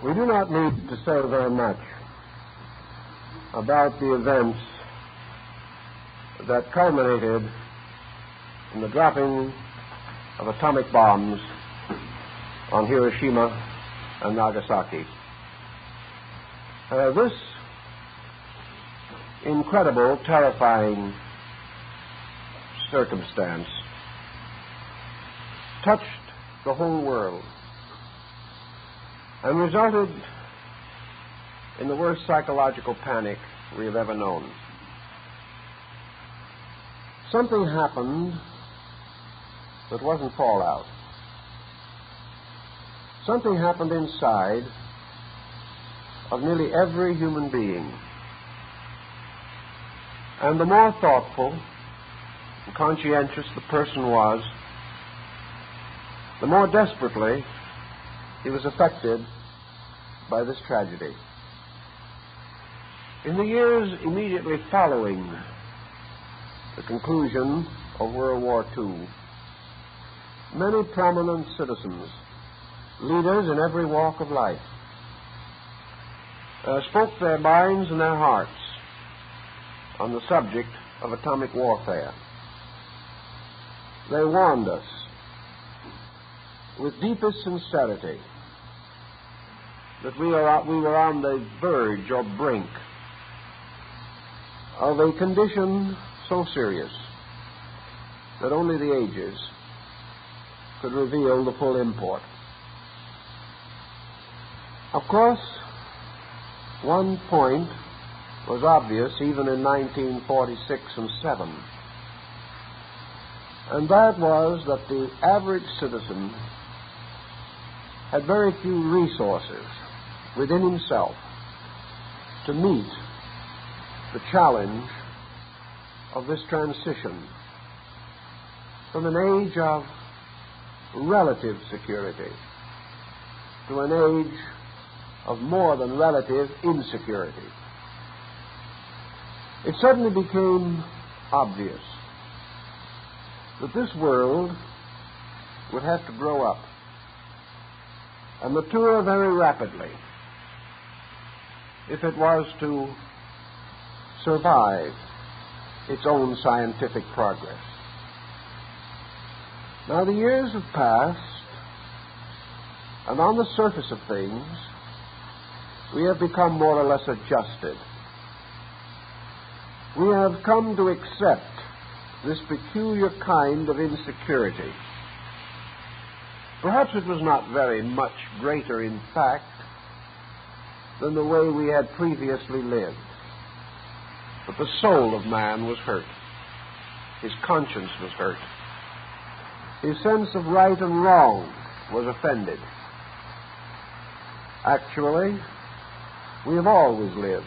We do not need to say very much about the events that culminated in the dropping of atomic bombs on Hiroshima and Nagasaki. This incredible, terrifying circumstance touched the whole world and resulted in the worst psychological panic we have ever known. Something happened that wasn't fallout. Something happened inside of nearly every human being. And the more thoughtful and conscientious the person was, the more desperately he was affected by this tragedy. In the years immediately following the conclusion of World War II, many prominent citizens, leaders in every walk of life, spoke their minds and their hearts on the subject of atomic warfare. They warned us with deepest sincerity that we were on the verge or brink of a condition so serious that only the ages could reveal the full import. Of course, one point was obvious even in 1946 and 7, and that was that the average citizen had very few resources within himself to meet the challenge of this transition from an age of relative security to an age of more than relative insecurity. It suddenly became obvious that this world would have to grow up and mature very rapidly if it was to survive its own scientific progress. Now, the years have passed, and on the surface of things, we have become more or less adjusted. We have come to accept this peculiar kind of insecurity. Perhaps it was not very much greater in fact than the way we had previously lived. But the soul of man was hurt. His conscience was hurt. His sense of right and wrong was offended. Actually, we have always lived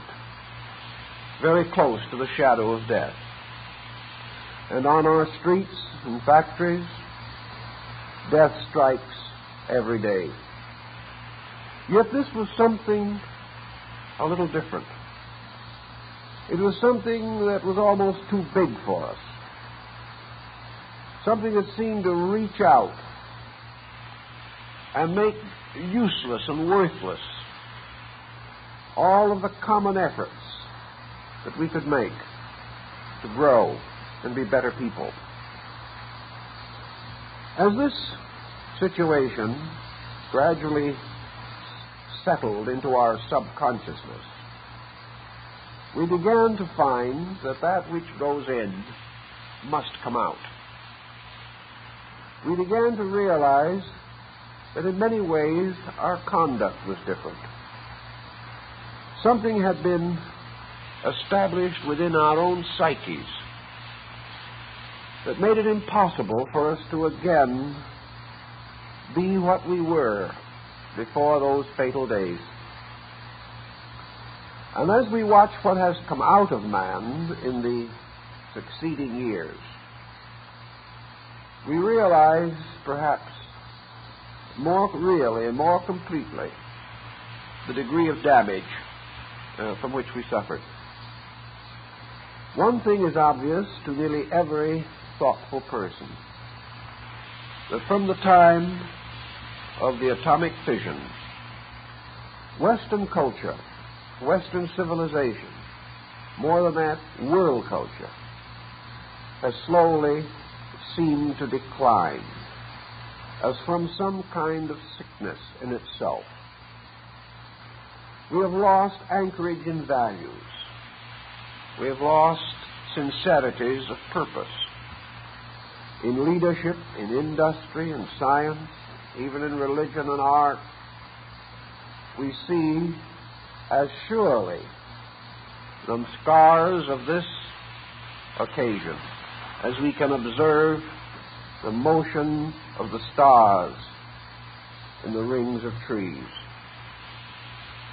very close to the shadow of death. And on our streets and factories, death strikes every day. Yet this was something a little different. It was something that was almost too big for us. Something that seemed to reach out and make useless and worthless all of the common efforts that we could make to grow and be better people. As this situation gradually settled into our subconsciousness, we began to find that that which goes in must come out. We began to realize that in many ways our conduct was different. Something had been established within our own psyches that made it impossible for us to again be what we were before those fatal days. And as we watch what has come out of man in the succeeding years, we realize perhaps more really and more completely the degree of damage from which we suffered. One thing is obvious to nearly every thoughtful person, that from the time of the atomic fission, Western culture, Western civilization, more than that, world culture, has slowly seemed to decline as from some kind of sickness in itself. We have lost anchorage in values. We have lost sincerities of purpose in leadership, in industry, in science, even in religion and art. We see as surely the scars of this occasion as we can observe the motion of the stars in the rings of trees.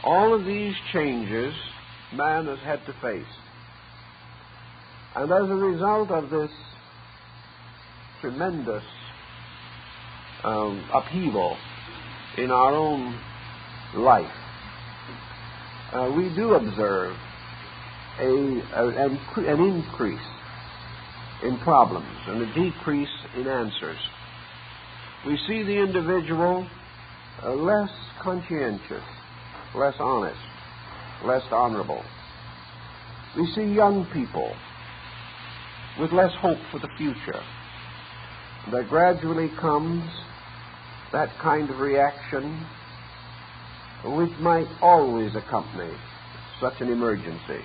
All of these changes man has had to face. And as a result of this tremendous upheaval in our own life, we do observe an increase in problems and a decrease in answers. We see the individual less conscientious, less honest, less honorable. We see young people with less hope for the future. There gradually comes that kind of reaction which might always accompany such an emergency.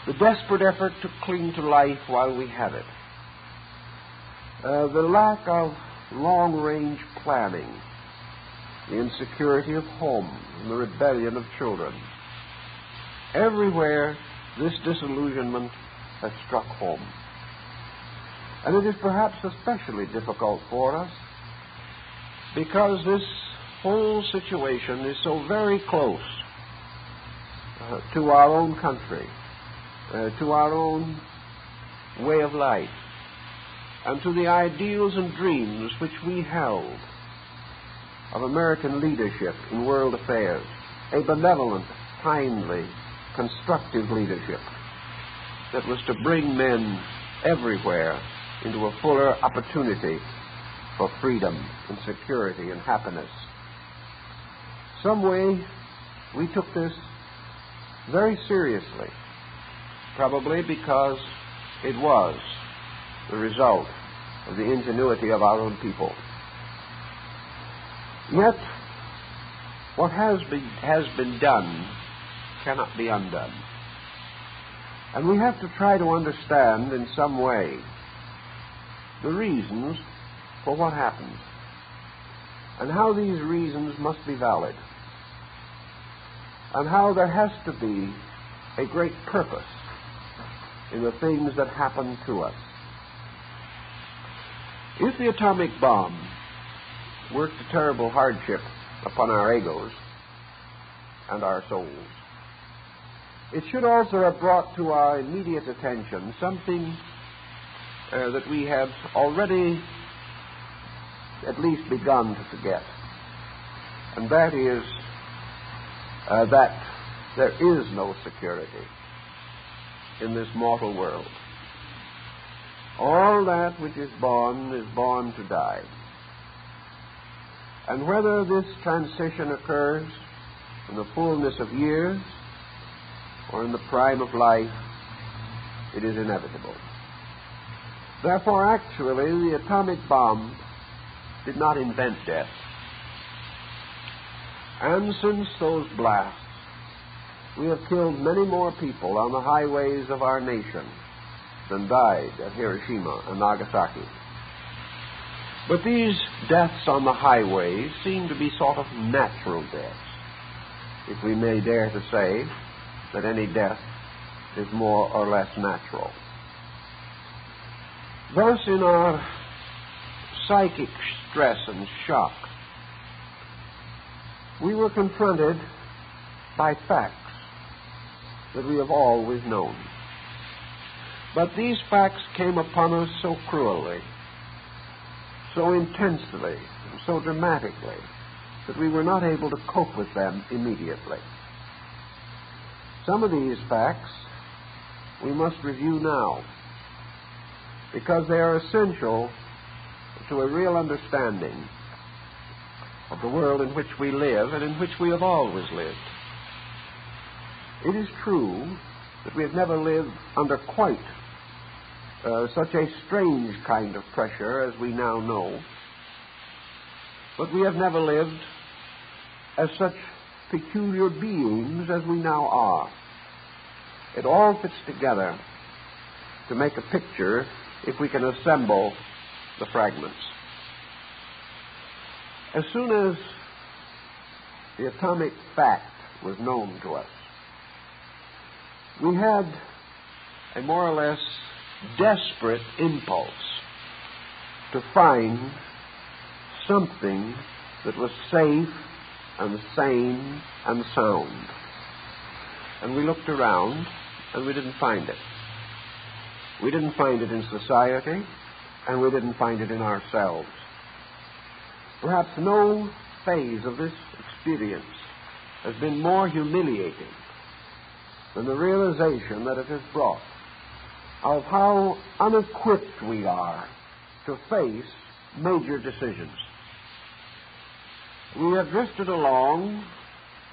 The desperate effort to cling to life while we have it. The lack of long-range planning. The insecurity of home and the rebellion of children. Everywhere this disillusionment has struck home. And it is perhaps especially difficult for us because this whole situation is so very close to our own country, to our own way of life, and to the ideals and dreams which we held of American leadership in world affairs, a benevolent, kindly, constructive leadership that was to bring men everywhere into a fuller opportunity for freedom and security and happiness. Some way we took this very seriously, probably because it was the result of the ingenuity of our own people. Yet, what has been done cannot be undone. And we have to try to understand in some way the reasons for what happened and how these reasons must be valid and how there has to be a great purpose in the things that happen to us. If the atomic bomb worked a terrible hardship upon our egos and our souls, it should also have brought to our immediate attention something that we had already at least begun to forget. And that is that there is no security in this mortal world. All that which is born to die. And whether this transition occurs in the fullness of years or in the prime of life, it is inevitable. Therefore, actually, the atomic bomb did not invent death. And since those blasts, we have killed many more people on the highways of our nation than died at Hiroshima and Nagasaki. But these deaths on the highways seem to be sort of natural deaths, if we may dare to say that any death is more or less natural. Thus, in our psychic stress and shock, we were confronted by facts that we have always known. But these facts came upon us so cruelly, so intensely, and so dramatically, that we were not able to cope with them immediately. Some of these facts we must review now, because they are essential to a real understanding of the world in which we live and in which we have always lived. It is true that we have never lived under quite such a strange kind of pressure as we now know, but we have never lived as such peculiar beings as we now are. It all fits together to make a picture if we can assemble the fragments. As soon as the atomic fact was known to us, we had a more or less desperate impulse to find something that was safe and sane and sound. And we looked around and we didn't find it. We didn't find it in society, and we didn't find it in ourselves. Perhaps no phase of this experience has been more humiliating than the realization that it has brought of how unequipped we are to face major decisions. We have drifted along,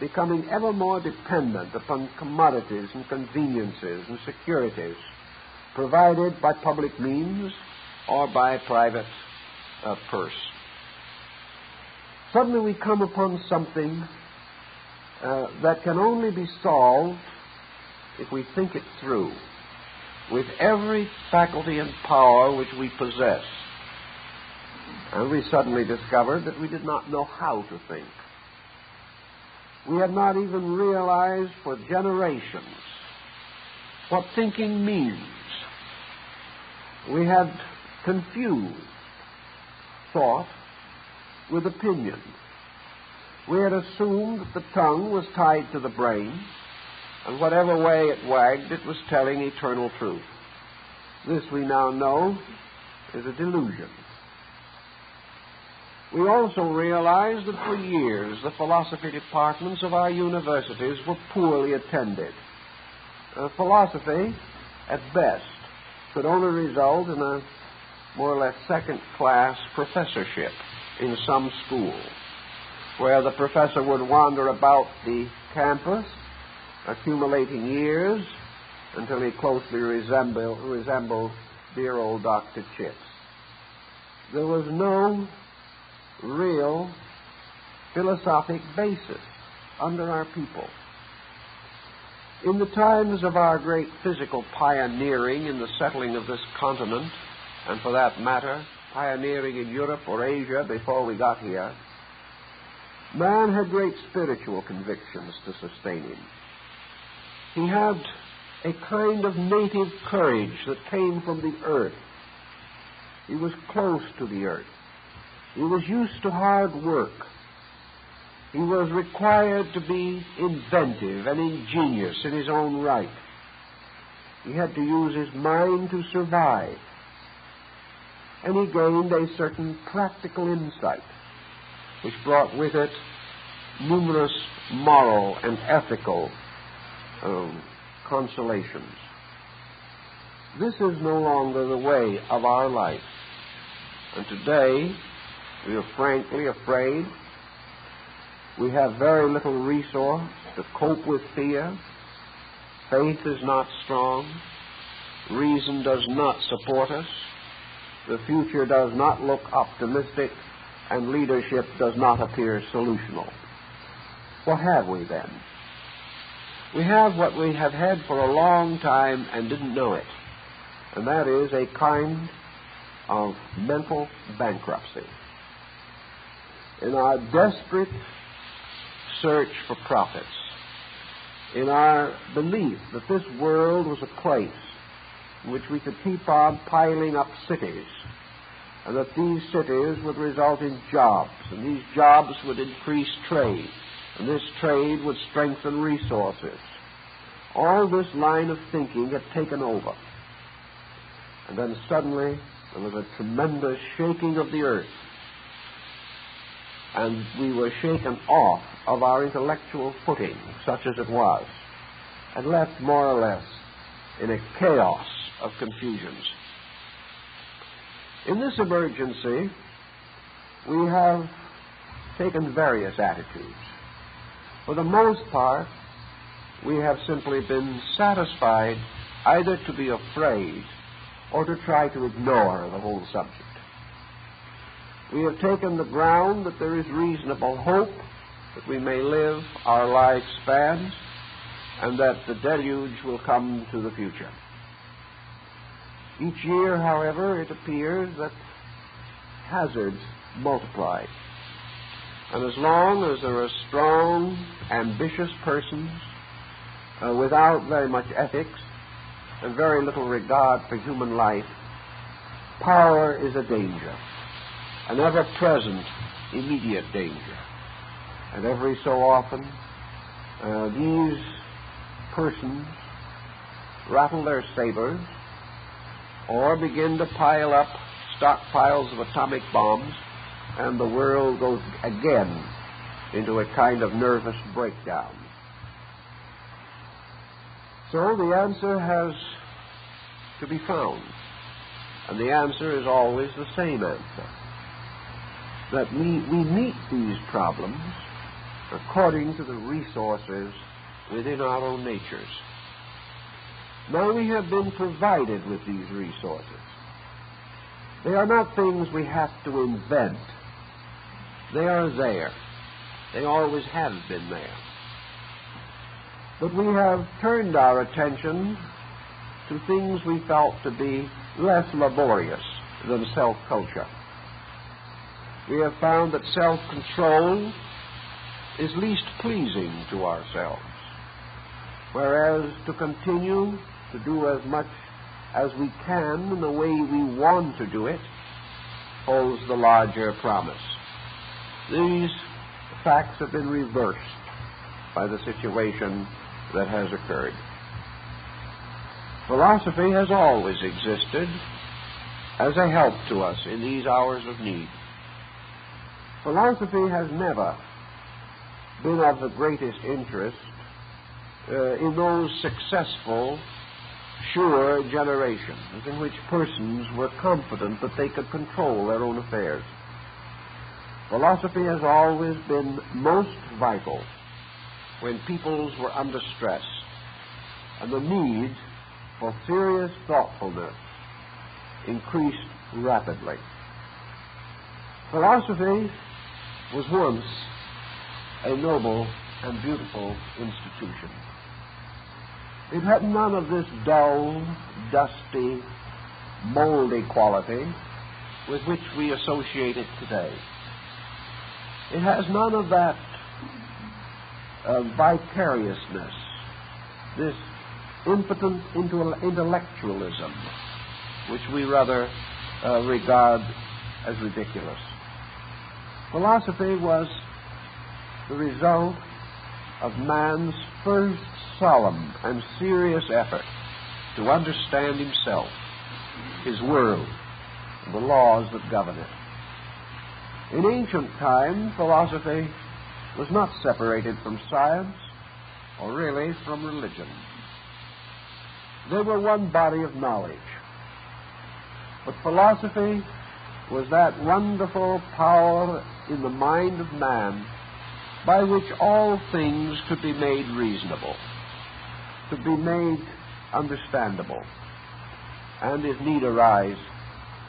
becoming ever more dependent upon commodities and conveniences and securities provided by public means or by private purse. Suddenly we come upon something that can only be solved if we think it through with every faculty and power which we possess. And we suddenly discovered that we did not know how to think. We had not even realized for generations what thinking means. We had confused thought with opinion. We had assumed that the tongue was tied to the brain, and whatever way it wagged, it was telling eternal truth. This we now know is a delusion. We also realized that for years the philosophy departments of our universities were poorly attended. Philosophy, at best, could only result in a more or less second-class professorship in some school, where the professor would wander about the campus, accumulating years until he closely resembled dear old Dr. Chips. There was no real philosophic basis under our people. In the times of our great physical pioneering in the settling of this continent, and for that matter, pioneering in Europe or Asia before we got here, man had great spiritual convictions to sustain him. He had a kind of native courage that came from the earth. He was close to the earth. He was used to hard work. He was required to be inventive and ingenious in his own right. He had to use his mind to survive. And he gained a certain practical insight, which brought with it numerous moral and ethical consolations. This is no longer the way of our life. And today, we are frankly afraid. We have very little resource to cope with fear. Faith is not strong. Reason does not support us. The future does not look optimistic, and leadership does not appear solutional. What have we then? We have what we have had for a long time and didn't know it, and that is a kind of mental bankruptcy. In our desperate search for profits, in our belief that this world was a place in which we could keep on piling up cities, and that these cities would result in jobs, and these jobs would increase trade, and this trade would strengthen resources. All this line of thinking had taken over. And then suddenly there was a tremendous shaking of the earth, and we were shaken off of our intellectual footing, such as it was, and left more or less in a chaos of confusions. In this emergency, we have taken various attitudes. For the most part, we have simply been satisfied either to be afraid or to try to ignore the whole subject. We have taken the ground that there is reasonable hope that we may live our lifespans and that the deluge will come to the future. Each year, however, it appears that hazards multiply. And as long as there are strong, ambitious persons without very much ethics and very little regard for human life, power is a danger, an ever-present, immediate danger. And every so often, these persons rattle their sabers or begin to pile up stockpiles of atomic bombs, and the world goes again into a kind of nervous breakdown. So the answer has to be found, and the answer is always the same answer, that we meet these problems according to the resources within our own natures. Now we have been provided with these resources. They are not things we have to invent. They are there. They always have been there. But we have turned our attention to things we felt to be less laborious than self-culture. We have found that self-control is least pleasing to ourselves, whereas to continue to do as much as we can in the way we want to do it holds the larger promise. These facts have been reversed by the situation that has occurred. Philosophy has always existed as a help to us in these hours of need. Philosophy has never been of the greatest interest in those successful, sure generations in which persons were confident that they could control their own affairs. Philosophy has always been most vital when peoples were under stress and the need for serious thoughtfulness increased rapidly. Philosophy was once a noble and beautiful institution. It had none of this dull, dusty, moldy quality with which we associate it today. It has none of that vicariousness, this impotent intellectualism, which we rather regard as ridiculous. Philosophy was the result of man's first solemn and serious effort to understand himself, his world, and the laws that govern it. In ancient times, philosophy was not separated from science, or really from religion. They were one body of knowledge. But philosophy was that wonderful power in the mind of man by which all things could be made reasonable, could be made understandable, and if need arise,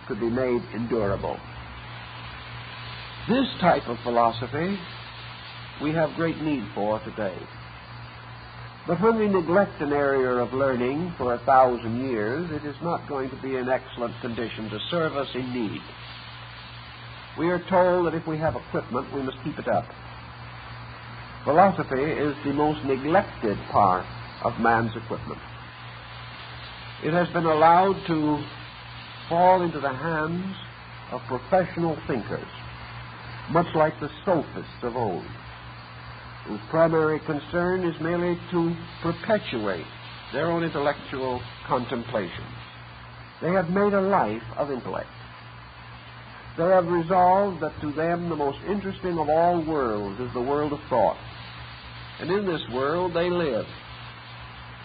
could be made endurable. This type of philosophy we have great need for today. But when we neglect an area of learning for 1,000 years, it is not going to be in excellent condition to serve us in need. We are told that if we have equipment, we must keep it up. Philosophy is the most neglected part of man's equipment. It has been allowed to fall into the hands of professional thinkers, much like the sophists of old, whose primary concern is merely to perpetuate their own intellectual contemplations. They have made a life of intellect. They have resolved that to them the most interesting of all worlds is the world of thought. And in this world they live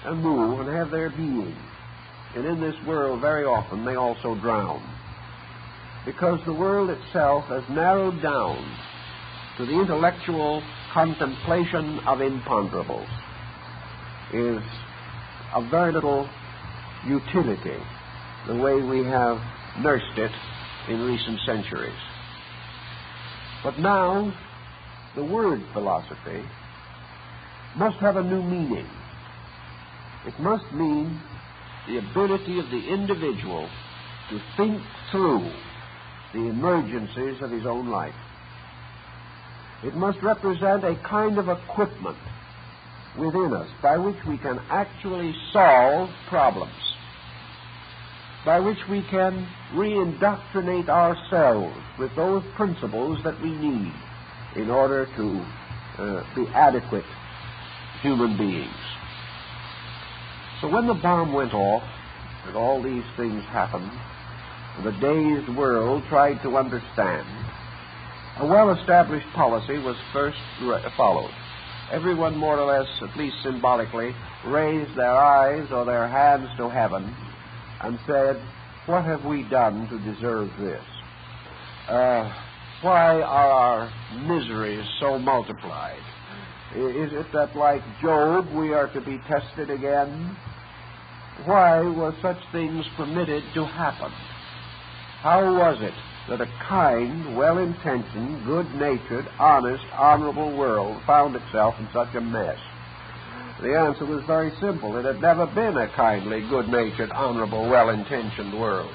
and move and have their being. And in this world very often they also drown, because the world itself has narrowed down to the intellectual contemplation of imponderables is of very little utility, the way we have nursed it in recent centuries. But now, the word philosophy must have a new meaning. It must mean the ability of the individual to think through the emergencies of his own life. It must represent a kind of equipment within us by which we can actually solve problems, by which we can reindoctrinate ourselves with those principles that we need in order to be adequate human beings. So when the bomb went off and all these things happened, and the dazed world tried to understand, a well-established policy was first followed. Everyone more or less, at least symbolically, raised their eyes or their hands to heaven and said, what have we done to deserve this? Why are our miseries so multiplied? Is it that, like Job, we are to be tested again? Why were such things permitted to happen? How was it that a kind, well-intentioned, good-natured, honest, honorable world found itself in such a mess? The answer was very simple. It had never been a kindly, good-natured, honorable, well-intentioned world.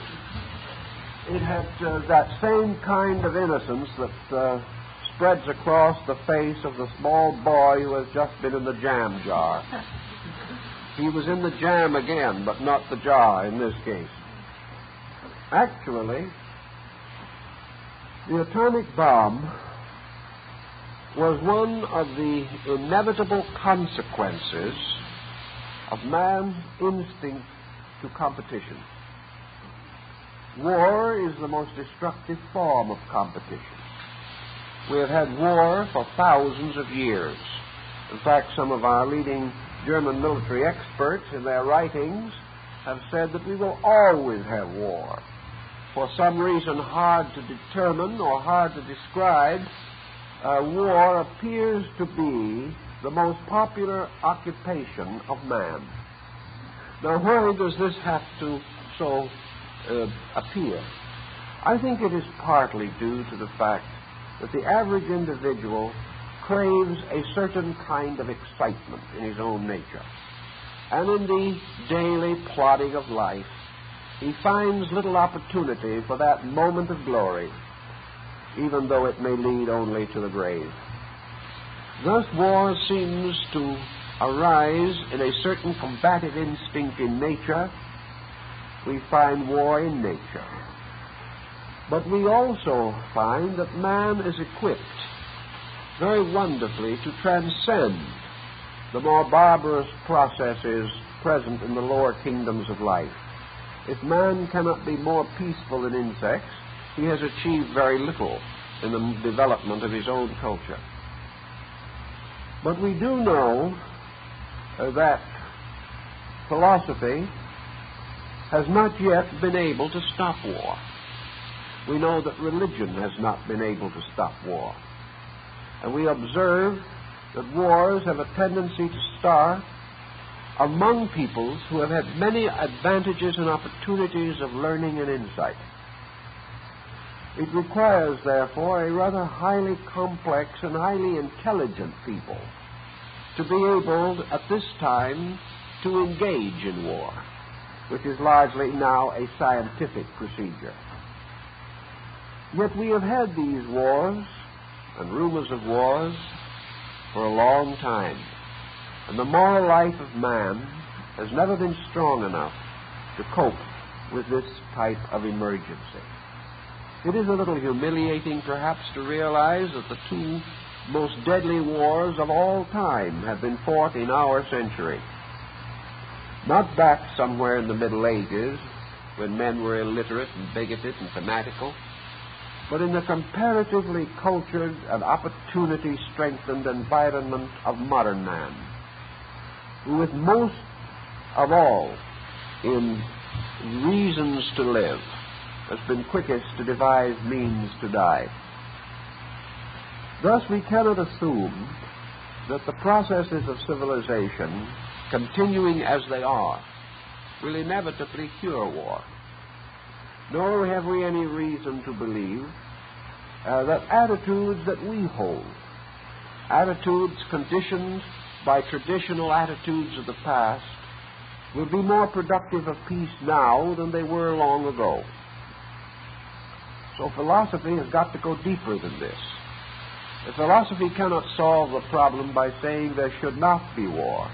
It had that same kind of innocence that spreads across the face of the small boy who has just been in the jam jar. He was in the jam again, but not the jar in this case. Actually, the atomic bomb was one of the inevitable consequences of man's instinct to competition. War is the most destructive form of competition. We have had war for thousands of years. In fact, some of our leading German military experts in their writings have said that we will always have war. For some reason hard to determine or hard to describe, war appears to be the most popular occupation of man. Now, why does this have to so appear? I think it is partly due to the fact that the average individual craves a certain kind of excitement in his own nature. And in the daily plodding of life, he finds little opportunity for that moment of glory, even though it may lead only to the grave. Thus, war seems to arise in a certain combative instinct in nature. We find war in nature. But we also find that man is equipped very wonderfully to transcend the more barbarous processes present in the lower kingdoms of life. If man cannot be more peaceful than insects, he has achieved very little in the development of his own culture. But we do know that philosophy has not yet been able to stop war. We know that religion has not been able to stop war. And we observe that wars have a tendency to start among peoples who have had many advantages and opportunities of learning and insight. It requires, therefore, a rather highly complex and highly intelligent people to be able, at this time, to engage in war, which is largely now a scientific procedure. Yet we have had these wars and rumors of wars for a long time, and the moral life of man has never been strong enough to cope with this type of emergency. It is a little humiliating, perhaps, to realize that the two most deadly wars of all time have been fought in our century. Not back somewhere in the Middle Ages, when men were illiterate and bigoted and fanatical, but in the comparatively cultured and opportunity-strengthened environment of modern man, who with most of all in reasons to live has been quickest to devise means to die. Thus, we cannot assume that the processes of civilization, continuing as they are, will inevitably cure war. Nor have we any reason to believe that attitudes that we hold, attitudes conditioned by traditional attitudes of the past, will be more productive of peace now than they were long ago. So philosophy has got to go deeper than this. The philosophy cannot solve the problem by saying there should not be war.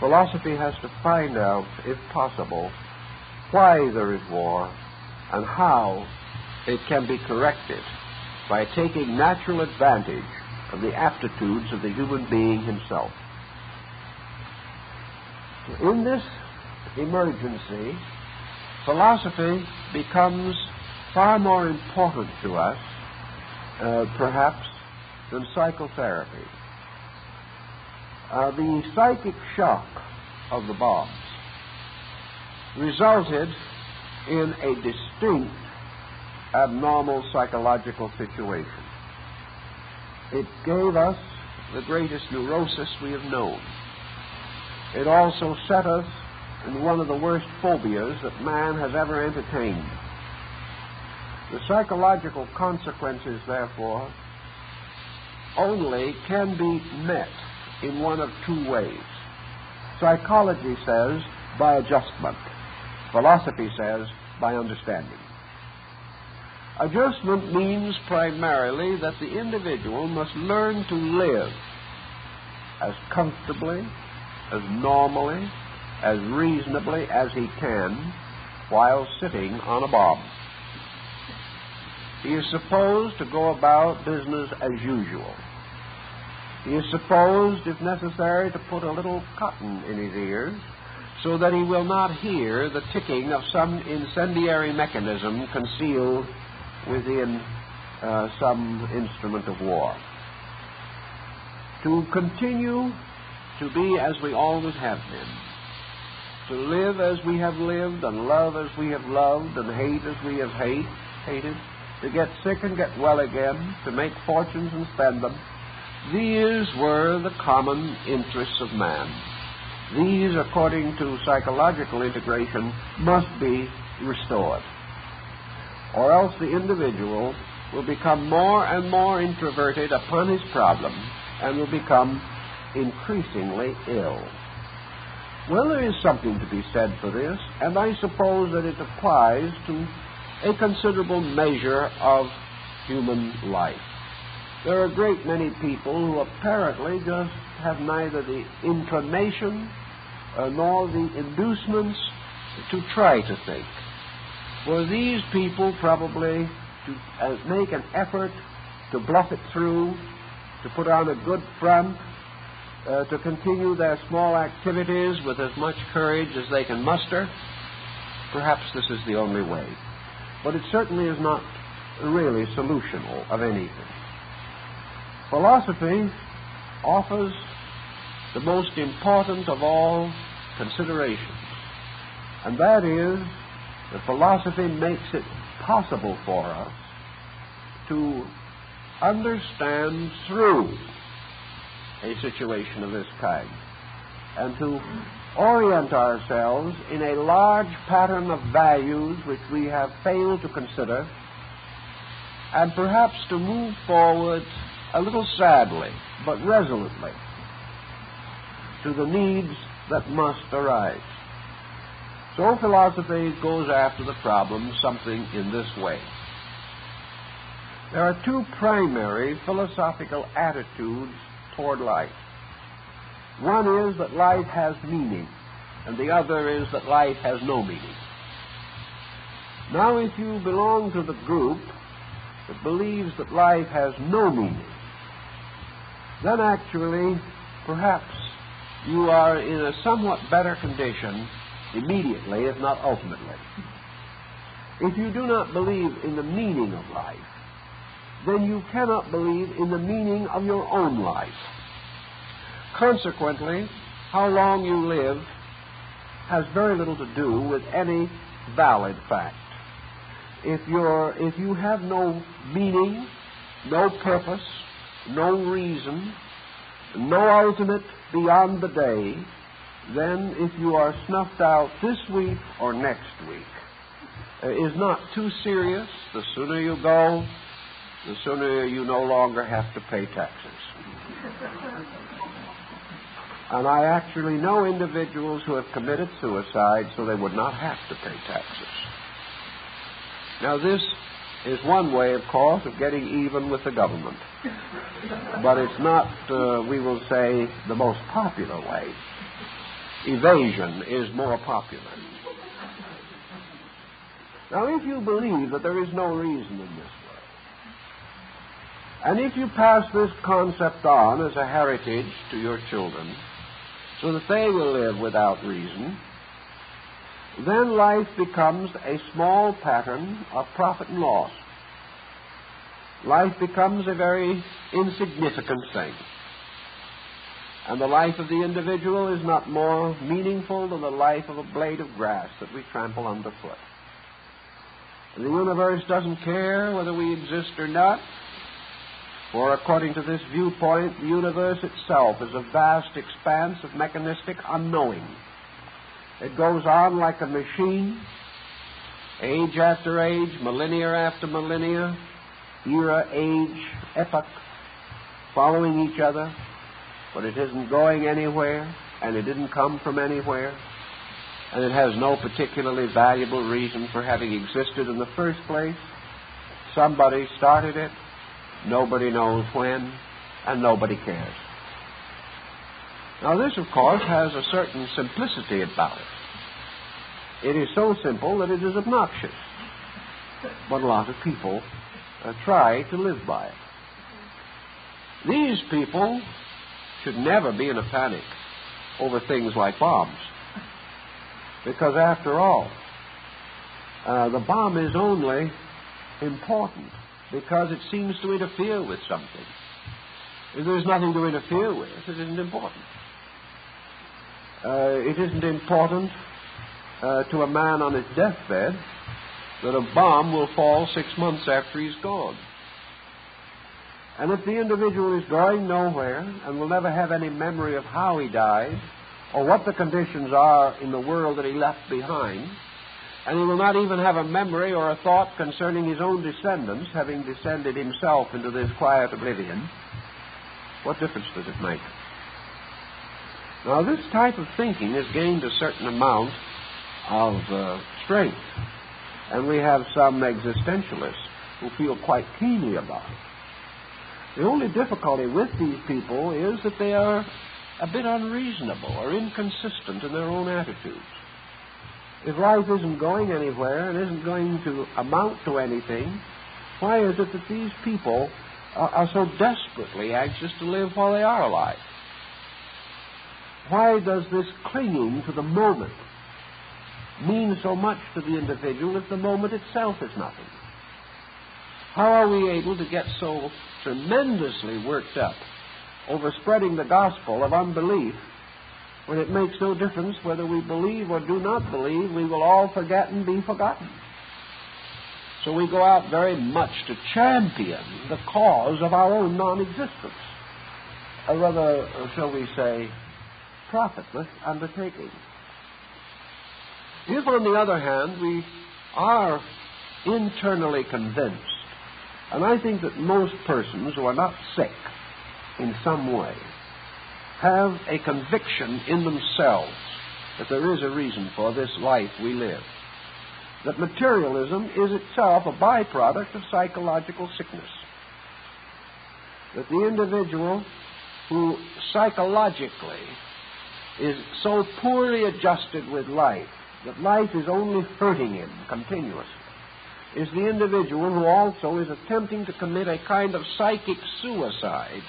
Philosophy has to find out, if possible, why there is war and how it can be corrected by taking natural advantage of the aptitudes of the human being himself. In this emergency, philosophy becomes far more important to us, perhaps, than psychotherapy. The psychic shock of the bombs resulted in a distinct abnormal psychological situation. It gave us the greatest neurosis we have known. It also set us in one of the worst phobias that man has ever entertained. The psychological consequences, therefore, only can be met in one of two ways. Psychology says by adjustment. Philosophy says by understanding. Adjustment means primarily that the individual must learn to live as comfortably, as normally, as reasonably as he can while sitting on a bomb. He is supposed to go about business as usual. He is supposed, if necessary, to put a little cotton in his ears so that he will not hear the ticking of some incendiary mechanism concealed within some instrument of war. To continue to be as we always have been, to live as we have lived and love as we have loved and hate as we have hated, to get sick and get well again, to make fortunes and spend them, these were the common interests of man. These, according to psychological integration, must be restored, or else the individual will become more and more introverted upon his problem and will become increasingly ill. Well, there is something to be said for this, and I suppose that it applies to a considerable measure of human life. There are a great many people who apparently just have neither the inclination nor the inducements to try to think. For these people probably to make an effort to bluff it through, to put on a good front, to continue their small activities with as much courage as they can muster, perhaps this is the only way. But it certainly is not really solutional of anything. Philosophy offers the most important of all considerations, and that is that philosophy makes it possible for us to understand through a situation of this kind and to orient ourselves in a large pattern of values which we have failed to consider, and perhaps to move forward a little sadly but resolutely to the needs that must arise. So philosophy goes after the problem something in this way. There are two primary philosophical attitudes toward life. One is that life has meaning, and the other is that life has no meaning. Now, if you belong to the group that believes that life has no meaning, then actually, perhaps, you are in a somewhat better condition immediately, if not ultimately. If you do not believe in the meaning of life, then you cannot believe in the meaning of your own life. Consequently, how long you live has very little to do with any valid fact. If you have no meaning, no purpose, no reason, no ultimate beyond the day, then if you are snuffed out this week or next week, is not too serious. The sooner you go, the sooner you no longer have to pay taxes. And I actually know individuals who have committed suicide so they would not have to pay taxes. Now this is one way, of course, of getting even with the government. But it's not, we will say, the most popular way. Evasion is more popular. Now, if you believe that there is no reason in this world, and if you pass this concept on as a heritage to your children, so that they will live without reason, then life becomes a small pattern of profit and loss. Life becomes a very insignificant thing. And the life of the individual is not more meaningful than the life of a blade of grass that we trample underfoot. The universe doesn't care whether we exist or not, for according to this viewpoint, the universe itself is a vast expanse of mechanistic unknowing. It goes on like a machine, age after age, millennia after millennia, era, age, epoch, following each other, but it isn't going anywhere, and it didn't come from anywhere, and it has no particularly valuable reason for having existed in the first place. Somebody started it, nobody knows when, and nobody cares. Now this, of course, has a certain simplicity about it. It is so simple that it is obnoxious, but a lot of people try to live by it. These people should never be in a panic over things like bombs, because after all, the bomb is only important because it seems to interfere with something. If there's nothing to interfere with, it isn't important. It isn't important to a man on his deathbed that a bomb will fall 6 months after he's gone. And if the individual is going nowhere and will never have any memory of how he died or what the conditions are in the world that he left behind, and he will not even have a memory or a thought concerning his own descendants, having descended himself into this quiet oblivion, what difference does it make? Now, this type of thinking has gained a certain amount of strength, and we have some existentialists who feel quite keenly about it. The only difficulty with these people is that they are a bit unreasonable or inconsistent in their own attitudes. If life isn't going anywhere and isn't going to amount to anything, why is it that these people are so desperately anxious to live while they are alive? Why does this clinging to the moment mean so much to the individual if the moment itself is nothing? How are we able to get so tremendously worked up over spreading the gospel of unbelief when it makes no difference whether we believe or do not believe? We will all forget and be forgotten. So we go out very much to champion the cause of our own non-existence, a rather, shall we say, profitless undertaking. If, on the other hand, we are internally convinced, and I think that most persons who are not sick in some way have a conviction in themselves that there is a reason for this life we live, that materialism is itself a byproduct of psychological sickness, that the individual who psychologically is so poorly adjusted with life that life is only hurting him continuously is the individual who also is attempting to commit a kind of psychic suicide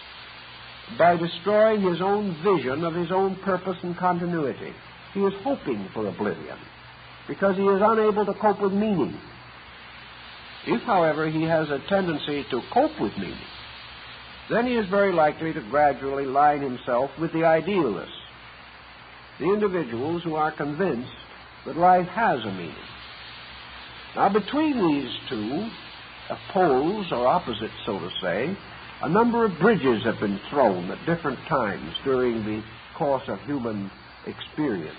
by destroying his own vision of his own purpose and continuity. He is hoping for oblivion because he is unable to cope with meaning. If, however, he has a tendency to cope with meaning, then he is very likely to gradually line himself with the idealists, the individuals who are convinced that life has a meaning. Now, between these two poles, or opposites, so to say, A number of bridges have been thrown at different times during the course of human experience.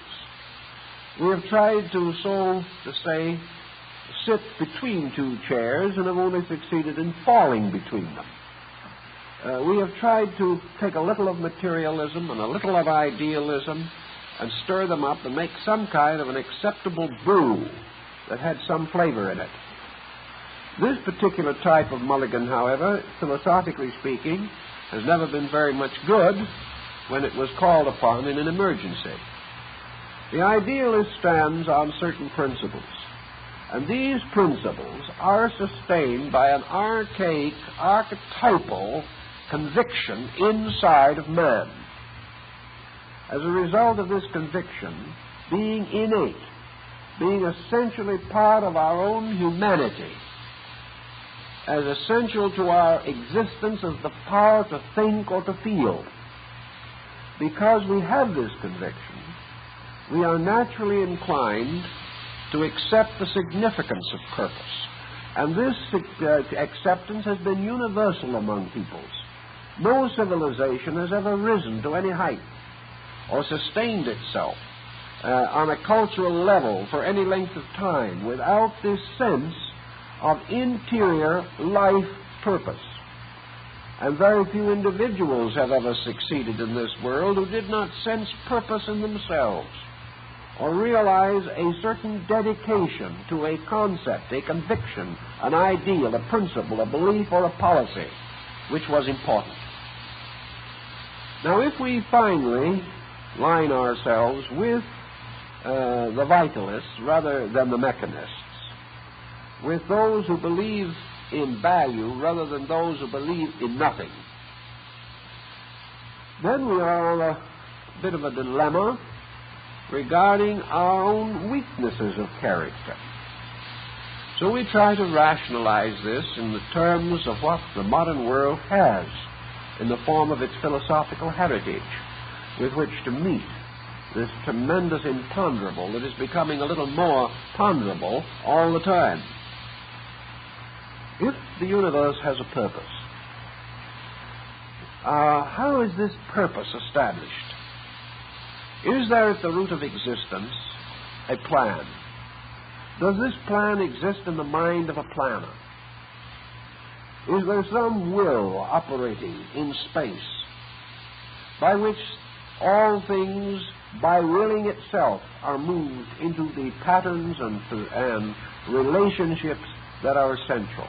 We have tried to, so to say, sit between two chairs and have only succeeded in falling between them. We have tried to take a little of materialism and a little of idealism and stir them up and make some kind of an acceptable brew that had some flavor in it. This particular type of mulligan, however, philosophically speaking, has never been very much good when it was called upon in an emergency. The idealist stands on certain principles, and these principles are sustained by an archaic, archetypal conviction inside of man. As a result of this conviction being innate, being essentially part of our own humanity, as essential to our existence as the power to think or to feel, because we have this conviction, we are naturally inclined to accept the significance of purpose. And this acceptance has been universal among peoples. No civilization has ever risen to any height or sustained itself on a cultural level for any length of time without this sense of interior life purpose. And very few individuals have ever succeeded in this world who did not sense purpose in themselves or realize a certain dedication to a concept, a conviction, an ideal, a principle, a belief, or a policy which was important. Now, if we finally line ourselves with the vitalists rather than the mechanists, with those who believe in value rather than those who believe in nothing, then we are on a bit of a dilemma regarding our own weaknesses of character. So we try to rationalize this in the terms of what the modern world has in the form of its philosophical heritage with which to meet this tremendous imponderable that is becoming a little more ponderable all the time. If the universe has a purpose, how is this purpose established? Is there at the root of existence a plan? Does this plan exist in the mind of a planner? Is there some will operating in space by which all things, by willing itself, are moved into the patterns and relationships that are essential?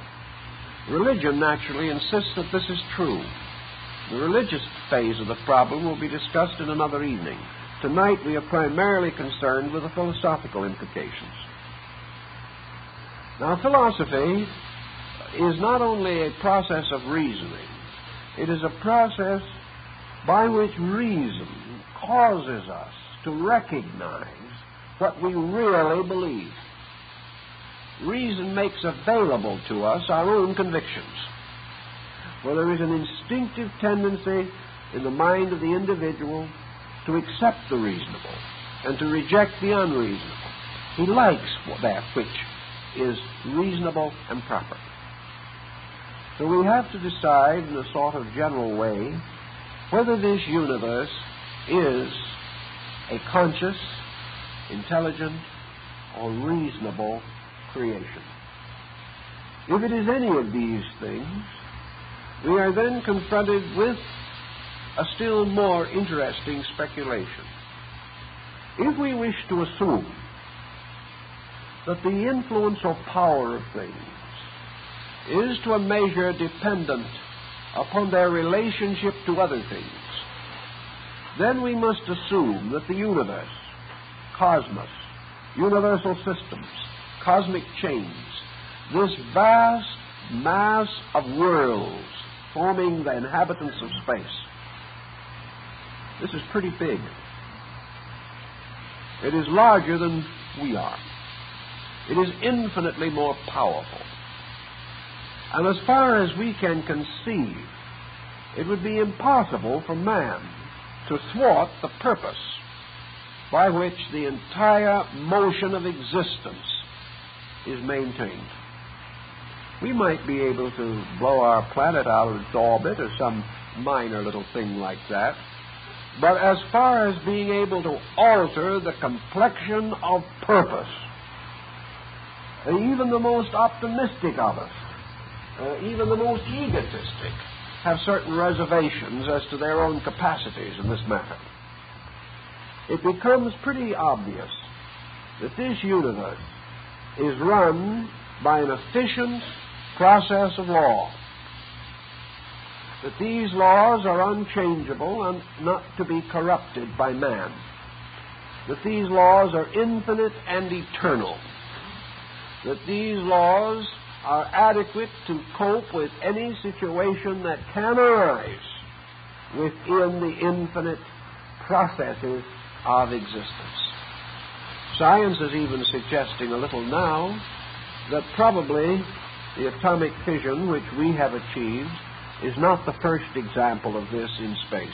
Religion naturally insists that this is true. The religious phase of the problem will be discussed in another evening. Tonight we are primarily concerned with the philosophical implications. Now, philosophy is not only a process of reasoning, it is a process by which reason causes us to recognize what we really believe. Reason makes available to us our own convictions. For there is an instinctive tendency in the mind of the individual to accept the reasonable and to reject the unreasonable. He likes that which is reasonable and proper. So we have to decide in a sort of general way whether this universe is a conscious, intelligent, or reasonable creation. If it is any of these things, we are then confronted with a still more interesting speculation. If we wish to assume that the influence or power of things is to a measure dependent upon their relationship to other things, then we must assume that the universe, cosmos, universal systems, cosmic chains, this vast mass of worlds forming the inhabitants of space, this is pretty big. It is larger than we are. It is infinitely more powerful. And as far as we can conceive, it would be impossible for man to thwart the purpose by which the entire motion of existence is maintained. We might be able to blow our planet out of its orbit or some minor little thing like that. But as far as being able to alter the complexion of purpose, even the most optimistic of us, even the most egotistic, have certain reservations as to their own capacities in this matter. It becomes pretty obvious that this universe is run by an efficient process of law, that these laws are unchangeable and not to be corrupted by man, that these laws are infinite and eternal, that these laws are adequate to cope with any situation that can arise within the infinite processes of existence. Science is even suggesting a little now that probably the atomic fission which we have achieved is not the first example of this in space.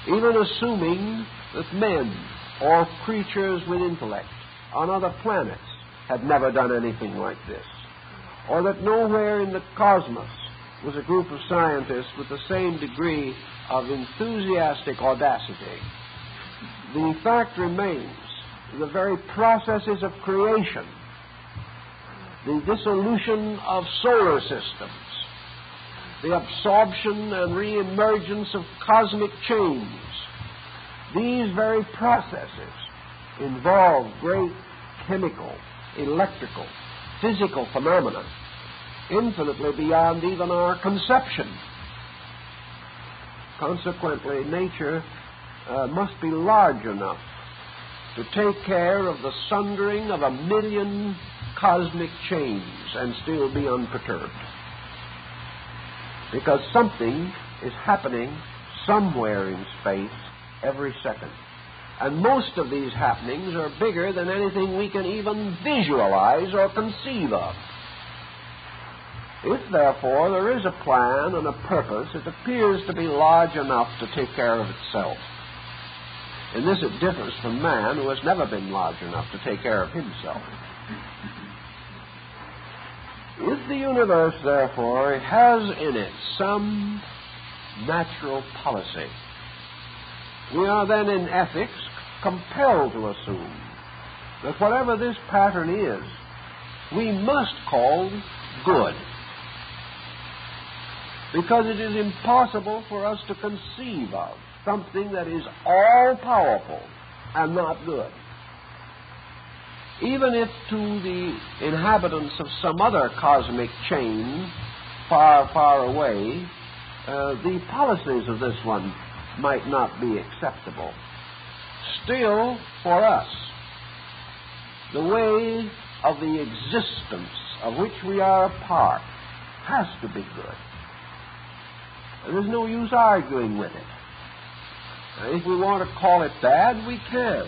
Even assuming that men or creatures with intellect on other planets had never done anything like this, or that nowhere in the cosmos was a group of scientists with the same degree of enthusiastic audacity, the fact remains the very processes of creation, the dissolution of solar systems, the absorption and reemergence of cosmic chains, these very processes involve great chemical, electrical, physical phenomena, infinitely beyond even our conception. Consequently, nature must be large enough to take care of the sundering of 1,000,000 cosmic chains and still be unperturbed. Because something is happening somewhere in space every second. And most of these happenings are bigger than anything we can even visualize or conceive of. If, therefore, there is a plan and a purpose, it appears to be large enough to take care of itself. In this it differs from man, who has never been large enough to take care of himself. If the universe, therefore, has in it some natural policy, we are then in ethics compelled to assume that whatever this pattern is, we must call good. Because it is impossible for us to conceive of something that is all-powerful and not good. Even if to the inhabitants of some other cosmic chain far, far away, the policies of this one might not be acceptable. Still, for us, the way of the existence of which we are a part has to be good. There's no use arguing with it. If we want to call it bad, we can.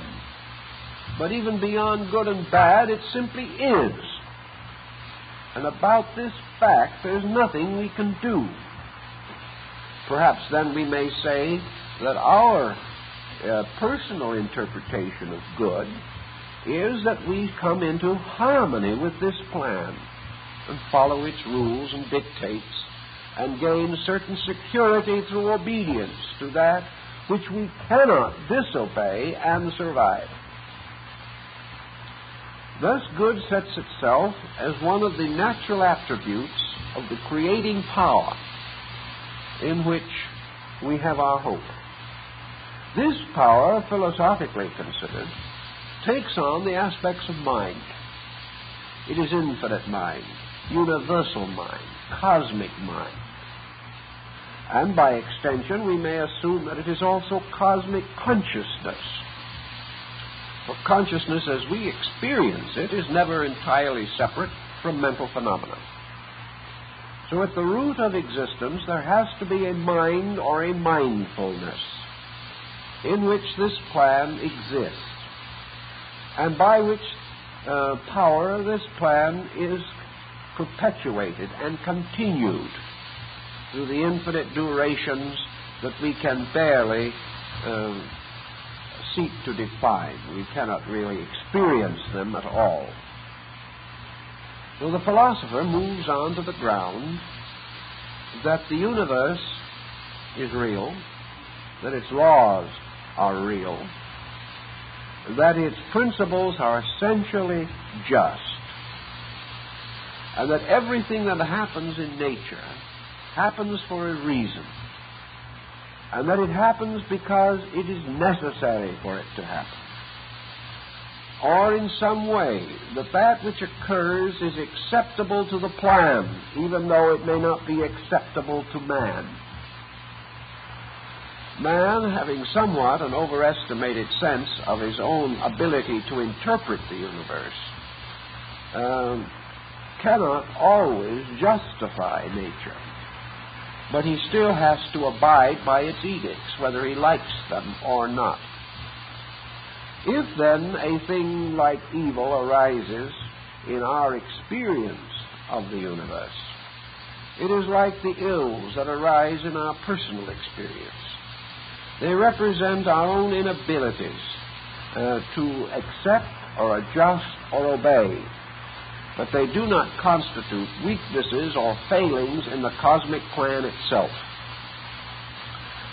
But even beyond good and bad, it simply is. And about this fact, there's nothing we can do. Perhaps then we may say that our personal interpretation of good is that we come into harmony with this plan and follow its rules and dictates and gain certain security through obedience to that which we cannot disobey and survive. Thus, good sets itself as one of the natural attributes of the creating power in which we have our hope. This power, philosophically considered, takes on the aspects of mind. It is infinite mind, universal mind, cosmic mind. And by extension, we may assume that it is also cosmic consciousness. For consciousness as we experience it is never entirely separate from mental phenomena. So at the root of existence there has to be a mind or a mindfulness in which this plan exists, and by which power this plan is perpetuated and continued through the infinite durations that we can barely seek to define. We cannot really experience them at all. So the philosopher moves on to the ground that the universe is real, that its laws are real, that its principles are essentially just, and that everything that happens in nature happens for a reason, and that it happens because it is necessary for it to happen, or in some way that which occurs is acceptable to the plan, even though it may not be acceptable to man. Man, having somewhat an overestimated sense of his own ability to interpret the universe, cannot always justify nature. But he still has to abide by its edicts, whether he likes them or not. If then a thing like evil arises in our experience of the universe, it is like the ills that arise in our personal experience. They represent our own inabilities to accept or adjust or obey, but they do not constitute weaknesses or failings in the cosmic plan itself.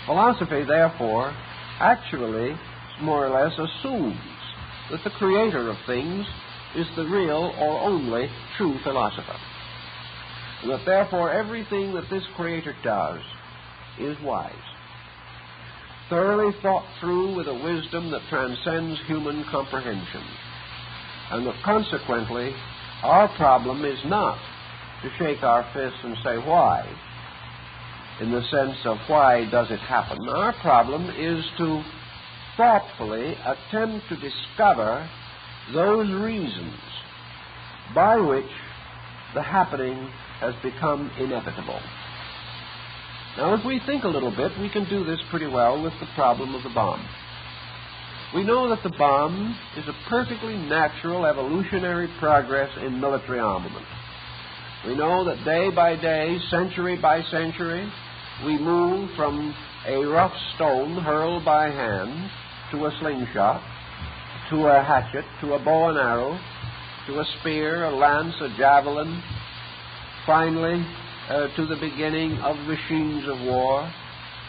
Philosophy, therefore, actually more or less assumes that the creator of things is the real or only true philosopher, and that therefore everything that this creator does is wise, thoroughly thought through with a wisdom that transcends human comprehension, and that consequently our problem is not to shake our fists and say why, in the sense of why does it happen. Our problem is to thoughtfully attempt to discover those reasons by which the happening has become inevitable. Now, if we think a little bit, we can do this pretty well with the problem of the bomb. We know that the bomb is a perfectly natural evolutionary progress in military armament. We know that day by day, century by century, we move from a rough stone hurled by hand to a slingshot, to a hatchet, to a bow and arrow, to a spear, a lance, a javelin, finally to the beginning of machines of war,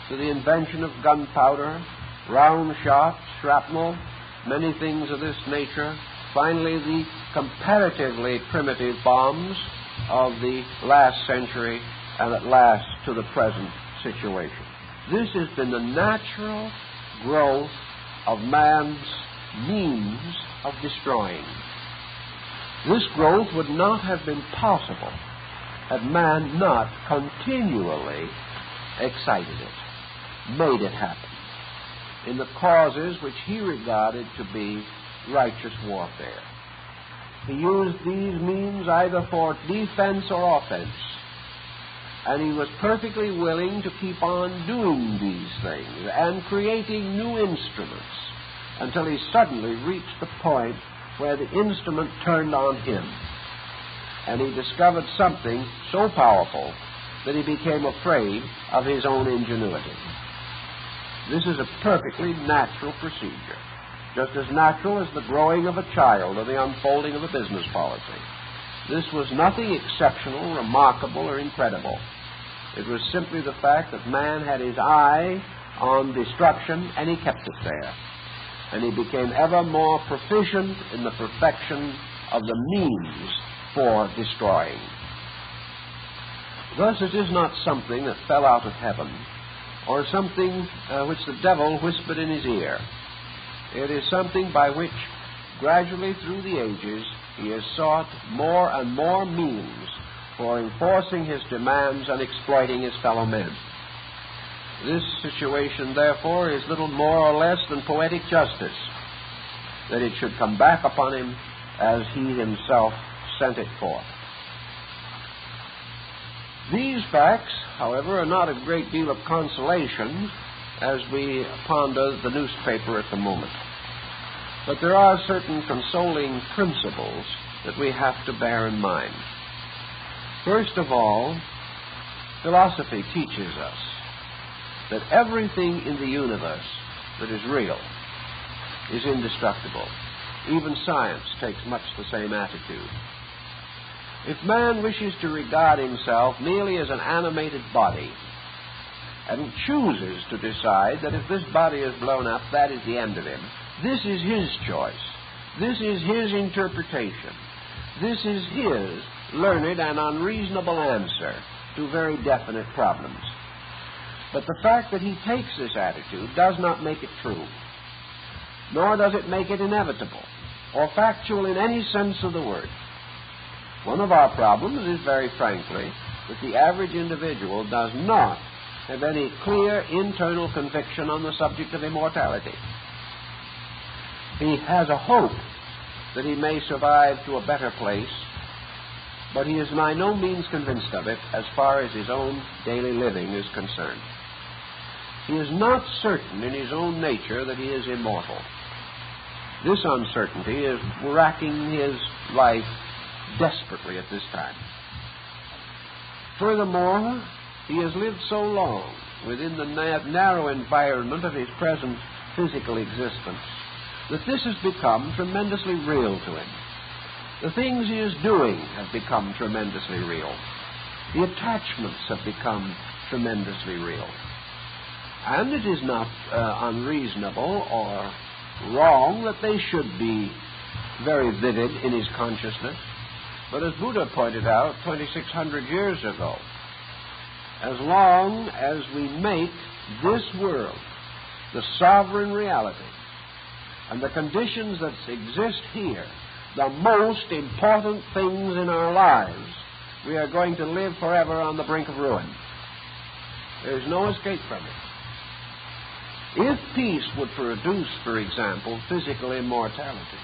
to the invention of gunpowder, round shot, shrapnel, many things of this nature, finally the comparatively primitive bombs of the last century, and at last to the present situation. This has been the natural growth of man's means of destroying. This growth would not have been possible had man not continually excited it, made it happen, in the causes which he regarded to be righteous warfare. He used these means either for defense or offense, and he was perfectly willing to keep on doing these things and creating new instruments until he suddenly reached the point where the instrument turned on him, and he discovered something so powerful that he became afraid of his own ingenuity. This is a perfectly natural procedure, just as natural as the growing of a child or the unfolding of a business policy. This was nothing exceptional, remarkable, or incredible. It was simply the fact that man had his eye on destruction, and he kept it there. And he became ever more proficient in the perfection of the means for destroying. Thus, it is not something that fell out of heaven, or something which the devil whispered in his ear. It is something by which, gradually through the ages, he has sought more and more means for enforcing his demands and exploiting his fellow men. This situation, therefore, is little more or less than poetic justice, that it should come back upon him as he himself sent it forth. These facts, however, are not a great deal of consolation as we ponder the newspaper at the moment. But there are certain consoling principles that we have to bear in mind. First of all, philosophy teaches us that everything in the universe that is real is indestructible. Even science takes much the same attitude. If man wishes to regard himself merely as an animated body, and chooses to decide that if this body is blown up, that is the end of him, this is his choice. This is his interpretation. This is his learned and unreasonable answer to very definite problems. But the fact that he takes this attitude does not make it true, nor does it make it inevitable or factual in any sense of the word. One of our problems is, very frankly, that the average individual does not have any clear internal conviction on the subject of immortality. He has a hope that he may survive to a better place, but he is by no means convinced of it as far as his own daily living is concerned. He is not certain in his own nature that he is immortal. This uncertainty is racking his life desperately at this time. Furthermore, he has lived so long within the narrow environment of his present physical existence that this has become tremendously real to him. The things he is doing have become tremendously real. The attachments have become tremendously real. And it is not unreasonable or wrong that they should be very vivid in his consciousness. But as Buddha pointed out 2,600 years ago, as long as we make this world the sovereign reality and the conditions that exist here the most important things in our lives, we are going to live forever on the brink of ruin. There is no escape from it. If peace would produce, for example, physical immortality,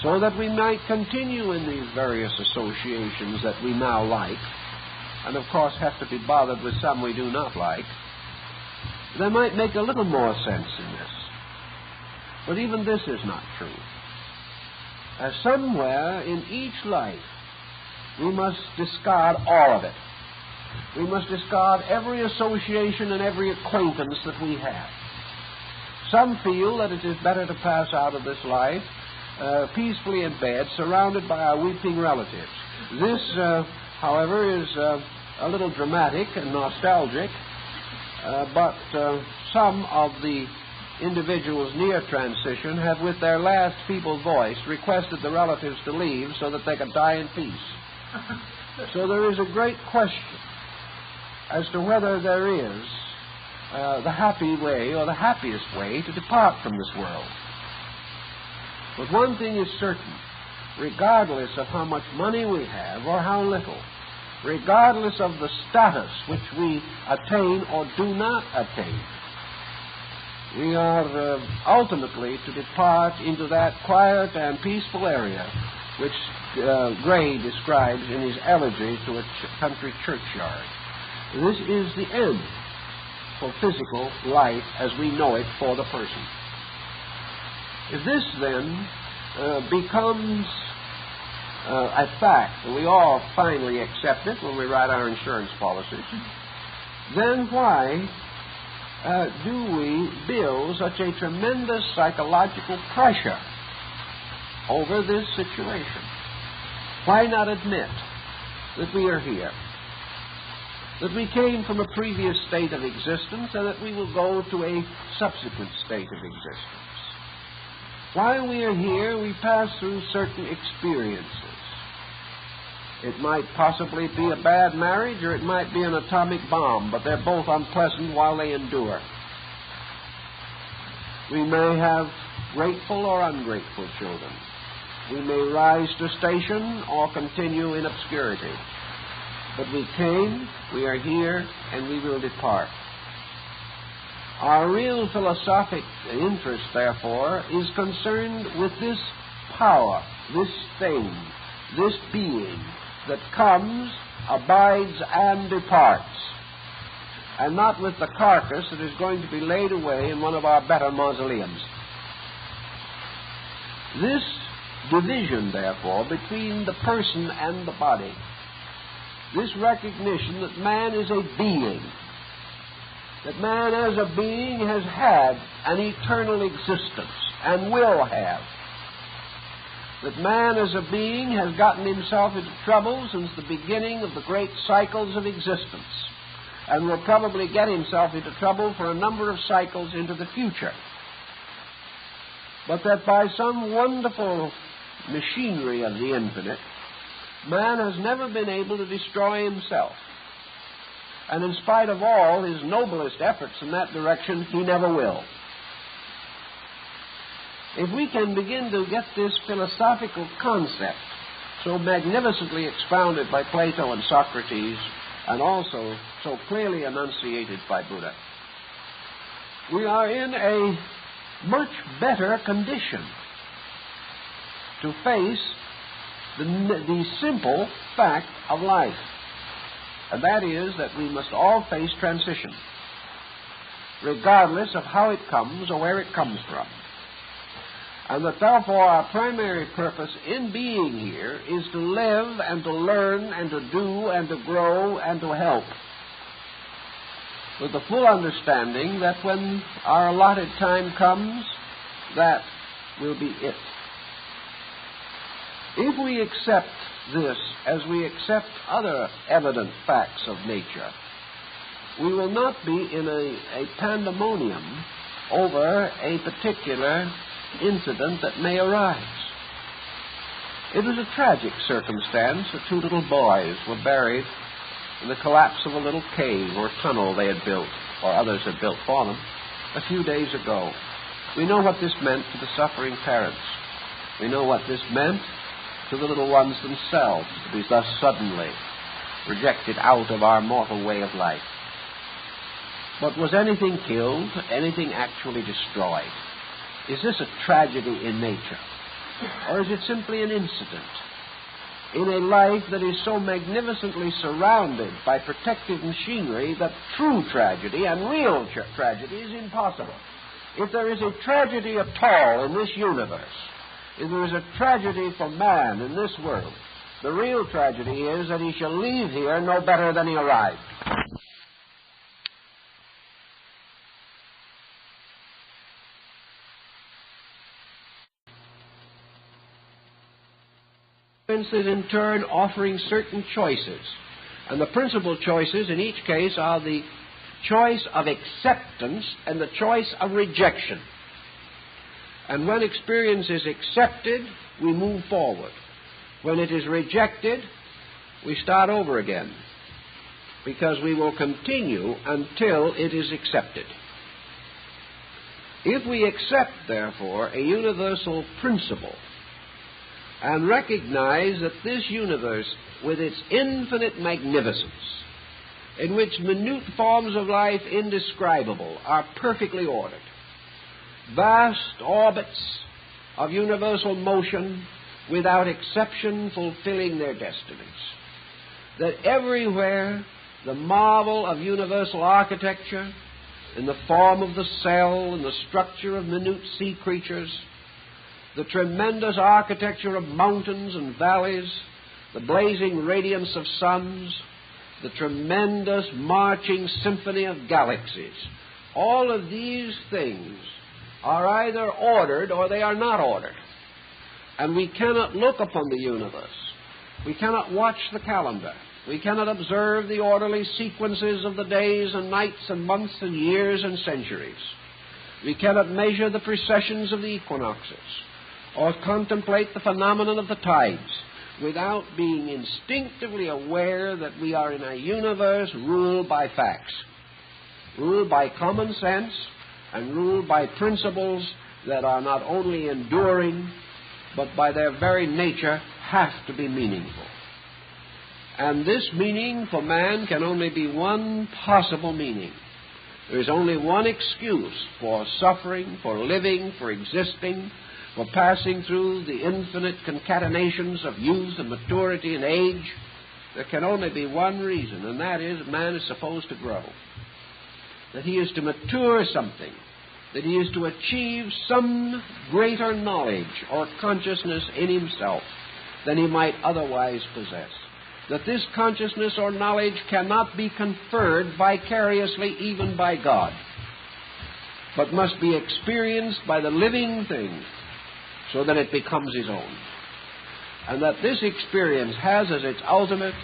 so that we might continue in these various associations that we now like, and of course have to be bothered with some we do not like, they might make a little more sense in this. But even this is not true. As somewhere in each life, we must discard all of it. We must discard every association and every acquaintance that we have. Some feel that it is better to pass out of this life peacefully in bed, surrounded by our weeping relatives. This, however, is a little dramatic and nostalgic, but some of the individuals near transition have, with their last feeble voice, requested the relatives to leave so that they could die in peace. So there is a great question as to whether there is the happy way or the happiest way to depart from this world. But one thing is certain, regardless of how much money we have or how little, regardless of the status which we attain or do not attain, we are ultimately to depart into that quiet and peaceful area which Gray describes in his elegy to a country churchyard. This is the end for physical life as we know it for the person. If this then becomes a fact, and we all finally accept it when we write our insurance policies, then why do we build such a tremendous psychological pressure over this situation? Why not admit that we are here, that we came from a previous state of existence, and that we will go to a subsequent state of existence? While we are here, we pass through certain experiences. It might possibly be a bad marriage, or it might be an atomic bomb, but they're both unpleasant while they endure. We may have grateful or ungrateful children. We may rise to station or continue in obscurity. But we came, we are here, and we will depart. Our real philosophic interest, therefore, is concerned with this power, this thing, this being that comes, abides, and departs, and not with the carcass that is going to be laid away in one of our better mausoleums. This division, therefore, between the person and the body, this recognition that man is a being, that man as a being has had an eternal existence and will have, that man as a being has gotten himself into trouble since the beginning of the great cycles of existence, and will probably get himself into trouble for a number of cycles into the future. But that by some wonderful machinery of the infinite, man has never been able to destroy himself. And in spite of all his noblest efforts in that direction, he never will. If we can begin to get this philosophical concept so magnificently expounded by Plato and Socrates, and also so clearly enunciated by Buddha, we are in a much better condition to face the simple fact of life. And that is that we must all face transition, regardless of how it comes or where it comes from. And that therefore our primary purpose in being here is to live and to learn and to do and to grow and to help, with the full understanding that when our allotted time comes, that will be it. If we accept this as we accept other evident facts of nature, we will not be in a pandemonium over a particular incident that may arise. It was a tragic circumstance that two little boys were buried in the collapse of a little cave or tunnel they had built, or others had built for them, a few days ago. We know what this meant to the suffering parents. We know what this meant to the little ones themselves, to be thus suddenly rejected out of our mortal way of life. But was anything killed, anything actually destroyed? Is this a tragedy in nature? Or is it simply an incident in a life that is so magnificently surrounded by protective machinery that true tragedy and real tragedy is impossible? If there is a tragedy at all in this universe, if there is a tragedy for man in this world, the real tragedy is that he shall leave here no better than he arrived. Is in turn offering certain choices. And the principal choices in each case are the choice of acceptance and the choice of rejection. And when experience is accepted, we move forward. When it is rejected, we start over again, because we will continue until it is accepted. If we accept, therefore, a universal principle and recognize that this universe, with its infinite magnificence, in which minute forms of life indescribable are perfectly ordered, vast orbits of universal motion without exception fulfilling their destinies, that everywhere the marvel of universal architecture in the form of the cell and the structure of minute sea creatures, the tremendous architecture of mountains and valleys, the blazing radiance of suns, the tremendous marching symphony of galaxies, all of these things are either ordered or they are not ordered. And we cannot look upon the universe. We cannot watch the calendar. We cannot observe the orderly sequences of the days and nights and months and years and centuries. We cannot measure the precessions of the equinoxes or contemplate the phenomenon of the tides without being instinctively aware that we are in a universe ruled by facts, ruled by common sense, and ruled by principles that are not only enduring, but by their very nature have to be meaningful. And this meaning for man can only be one possible meaning. There is only one excuse for suffering, for living, for existing, for passing through the infinite concatenations of youth and maturity and age. There can only be one reason, and that is man is supposed to grow. That he is to mature something, that he is to achieve some greater knowledge or consciousness in himself than he might otherwise possess. That this consciousness or knowledge cannot be conferred vicariously even by God, but must be experienced by the living thing so that it becomes his own. and that this experience has as its ultimate,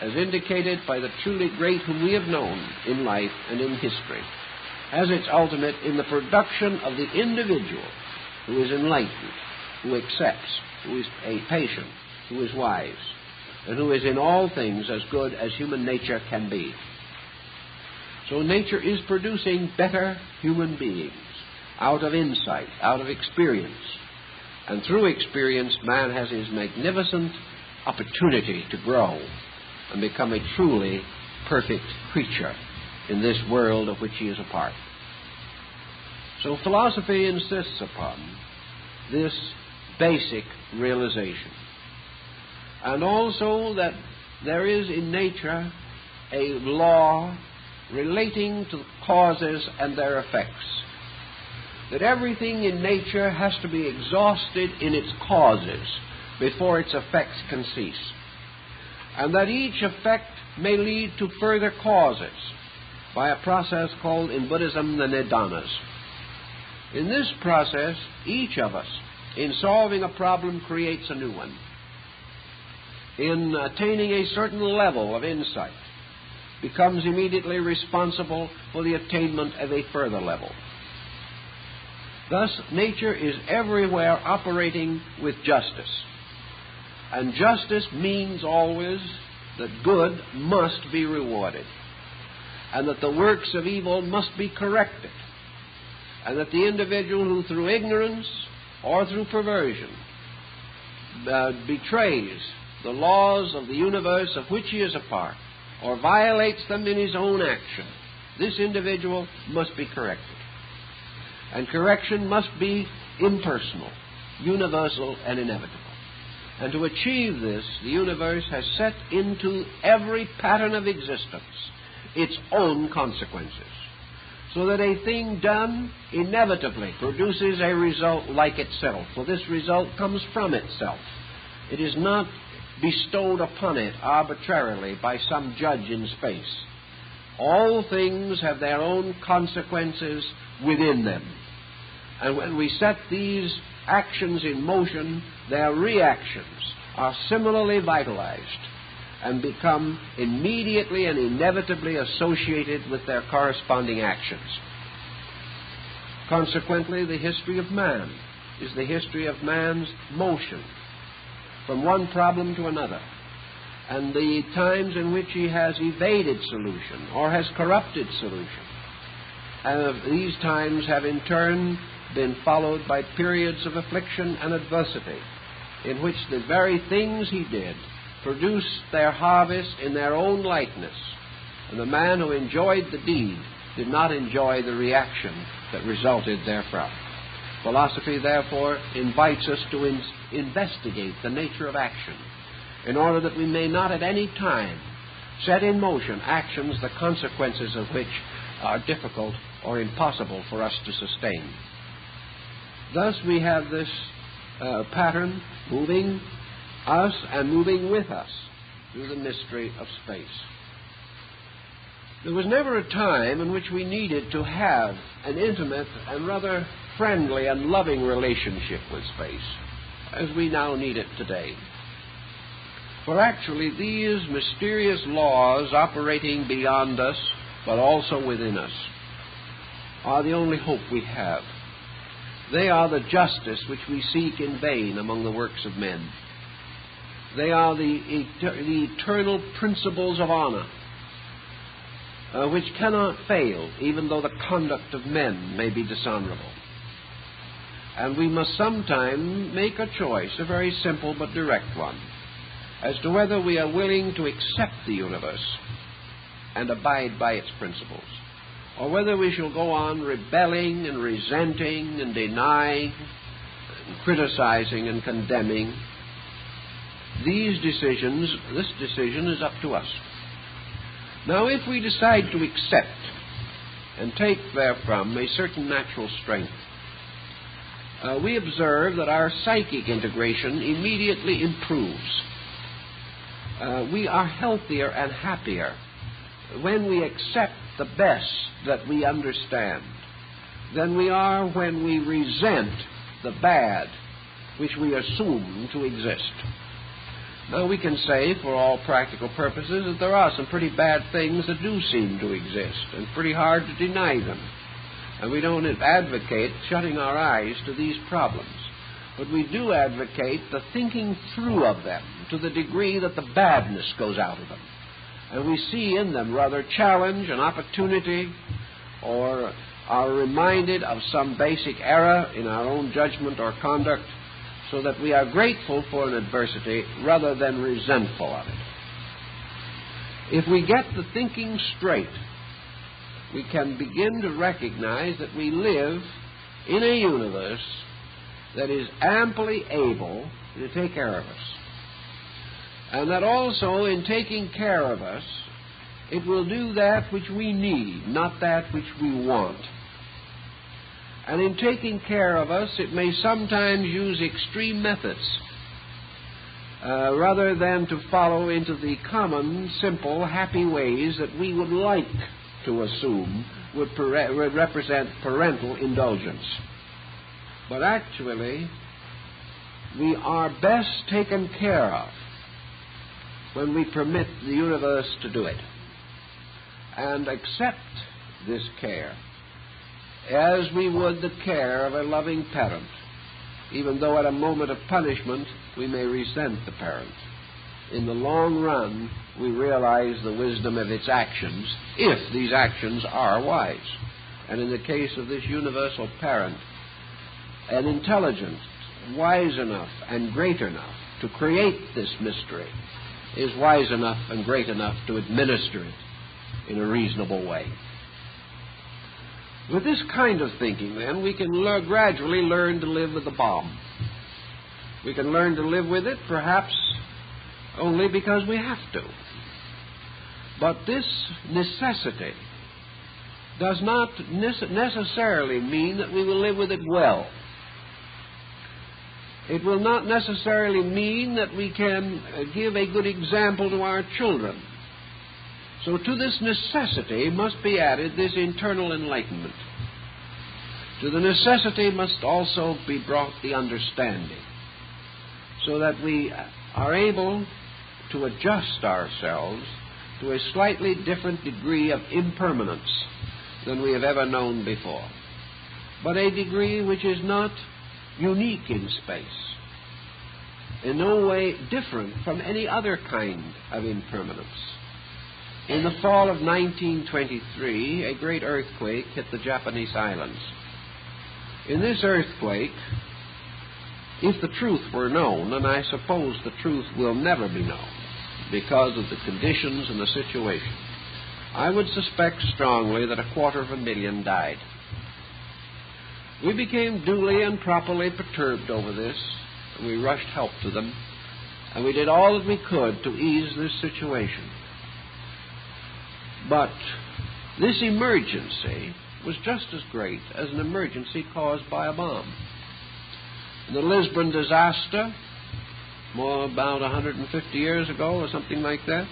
as indicated by the truly great whom we have known in life and in history, has its ultimate in the production of the individual who is enlightened, who accepts, who is patient, who is wise, and who is in all things as good as human nature can be. So nature is producing better human beings out of insight, out of experience. And through experience, man has his magnificent opportunity to grow and become a truly perfect creature in this world of which he is a part. So philosophy insists upon this basic realization. And also that there is in nature a law relating to causes and their effects. That everything in nature has to be exhausted in its causes before its effects can cease. And that each effect may lead to further causes by a process called in Buddhism the nidanas. In this process, each of us, in solving a problem, creates a new one. In attaining a certain level of insight, becomes immediately responsible for the attainment of a further level. Thus, nature is everywhere operating with justice. And justice means always that good must be rewarded, and that the works of evil must be corrected, and that the individual who through ignorance or through perversion betrays the laws of the universe of which he is a part, or violates them in his own action, this individual must be corrected. And correction must be impersonal, universal, and inevitable. And to achieve this, the universe has set into every pattern of existence its own consequences, so that a thing done inevitably produces a result like itself, for this result comes from itself. It is not bestowed upon it arbitrarily by some judge in space. All things have their own consequences within them. And when we set these actions in motion, their reactions are similarly vitalized and become immediately and inevitably associated with their corresponding actions. Consequently, the history of man is the history of man's motion from one problem to another, and the times in which he has evaded solution or has corrupted solution. These times have in turn been followed by periods of affliction and adversity, in which the very things he did produced their harvest in their own likeness, and the man who enjoyed the deed did not enjoy the reaction that resulted therefrom. Philosophy, therefore, invites us to investigate the nature of action, in order that we may not at any time set in motion actions the consequences of which are difficult or impossible for us to sustain. Thus we have this pattern moving us and moving with us through the mystery of space. There was never a time in which we needed to have an intimate and rather friendly and loving relationship with space, as we now need it today. For actually these mysterious laws operating beyond us, but also within us, are the only hope we have. They are the justice which we seek in vain among the works of men. They are the eternal principles of honor, which cannot fail, even though the conduct of men may be dishonorable. And we must sometime make a choice, a very simple but direct one, as to whether we are willing to accept the universe and abide by its principles, or whether we shall go on rebelling and resenting and denying and criticizing and condemning. This decision is up to us. Now, if we decide to accept and take therefrom a certain natural strength, we observe that our psychic integration immediately improves. We are healthier and happier when we accept the best that we understand than we are when we resent the bad which we assume to exist. Now, we can say, for all practical purposes, that there are some pretty bad things that do seem to exist, and pretty hard to deny them. And we don't advocate shutting our eyes to these problems. But we do advocate the thinking through of them to the degree that the badness goes out of them. And we see in them rather challenge and opportunity, or are reminded of some basic error in our own judgment or conduct, so that we are grateful for an adversity rather than resentful of it. If we get the thinking straight, we can begin to recognize that we live in a universe that is amply able to take care of us. And that also, in taking care of us, it will do that which we need, not that which we want. And in taking care of us, it may sometimes use extreme methods, rather than to follow into the common, simple, happy ways that we would like to assume would represent parental indulgence. But actually, we are best taken care of when we permit the universe to do it, and accept this care as we would the care of a loving parent, even though at a moment of punishment we may resent the parent. In the long run, we realize the wisdom of its actions, if these actions are wise. And in the case of this universal parent, an intelligence wise enough and great enough to create this mystery is wise enough and great enough to administer it in a reasonable way. With this kind of thinking, then, we can gradually learn to live with the bomb. We can learn to live with it, perhaps only because we have to. But this necessity does not necessarily mean that we will live with it well. It will not necessarily mean that we can give a good example to our children. So to this necessity must be added this internal enlightenment. To the necessity must also be brought the understanding, so that we are able to adjust ourselves to a slightly different degree of impermanence than we have ever known before, but a degree which is not unique in space, in no way different from any other kind of impermanence. In the fall of 1923, a great earthquake hit the Japanese islands. In this earthquake, if the truth were known, and I suppose the truth will never be known because of the conditions and the situation, I would suspect strongly that 250,000 died. We became duly and properly perturbed over this, and we rushed help to them, and we did all that we could to ease this situation. But this emergency was just as great as an emergency caused by a bomb. In the Lisbon disaster, about 150 years ago or something like that,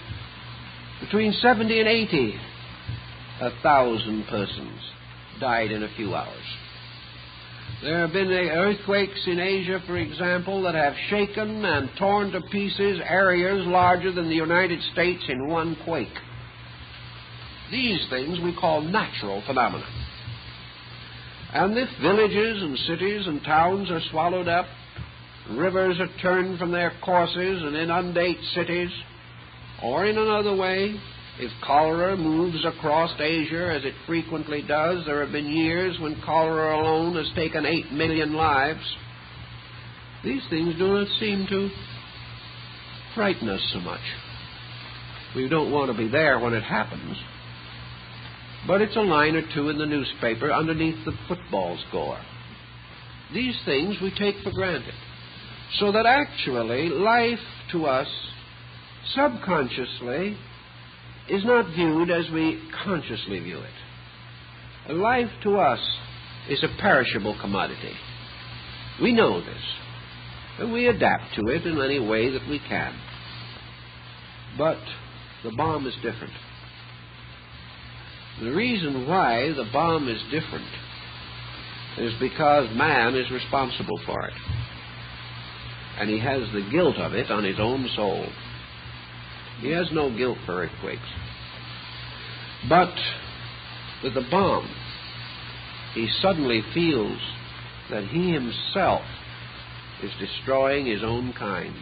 between 70 and 80,000 persons died in a few hours. There have been earthquakes in Asia, for example, that have shaken and torn to pieces areas larger than the United States in one quake. These things we call natural phenomena. And if villages and cities and towns are swallowed up, rivers are turned from their courses and inundate cities, or in another way, if cholera moves across Asia, as it frequently does, there have been years when cholera alone has taken 8 million lives, these things do not seem to frighten us so much. We don't want to be there when it happens, but it's a line or two in the newspaper underneath the football score. These things we take for granted, so that actually life to us subconsciously is not viewed as we consciously view it. Life to us is a perishable commodity. We know this, and we adapt to it in any way that we can. But the bomb is different. The reason why the bomb is different is because man is responsible for it. and he has the guilt of it on his own soul. He has no guilt for earthquakes. But with the bomb, he suddenly feels that he himself is destroying his own kind.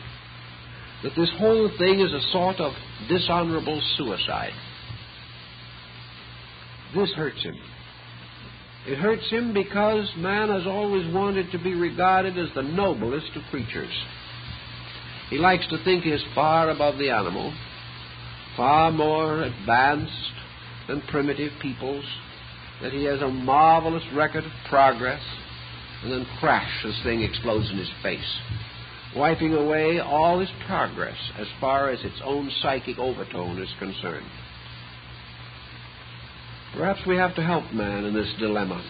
That this whole thing is a sort of dishonorable suicide. This hurts him. It hurts him because man has always wanted to be regarded as the noblest of creatures. He likes to think he is far above the animal, far more advanced than primitive peoples, that he has a marvelous record of progress, and then crash, this thing explodes in his face, wiping away all his progress as far as its own psychic overtone is concerned. Perhaps we have to help man in this dilemma.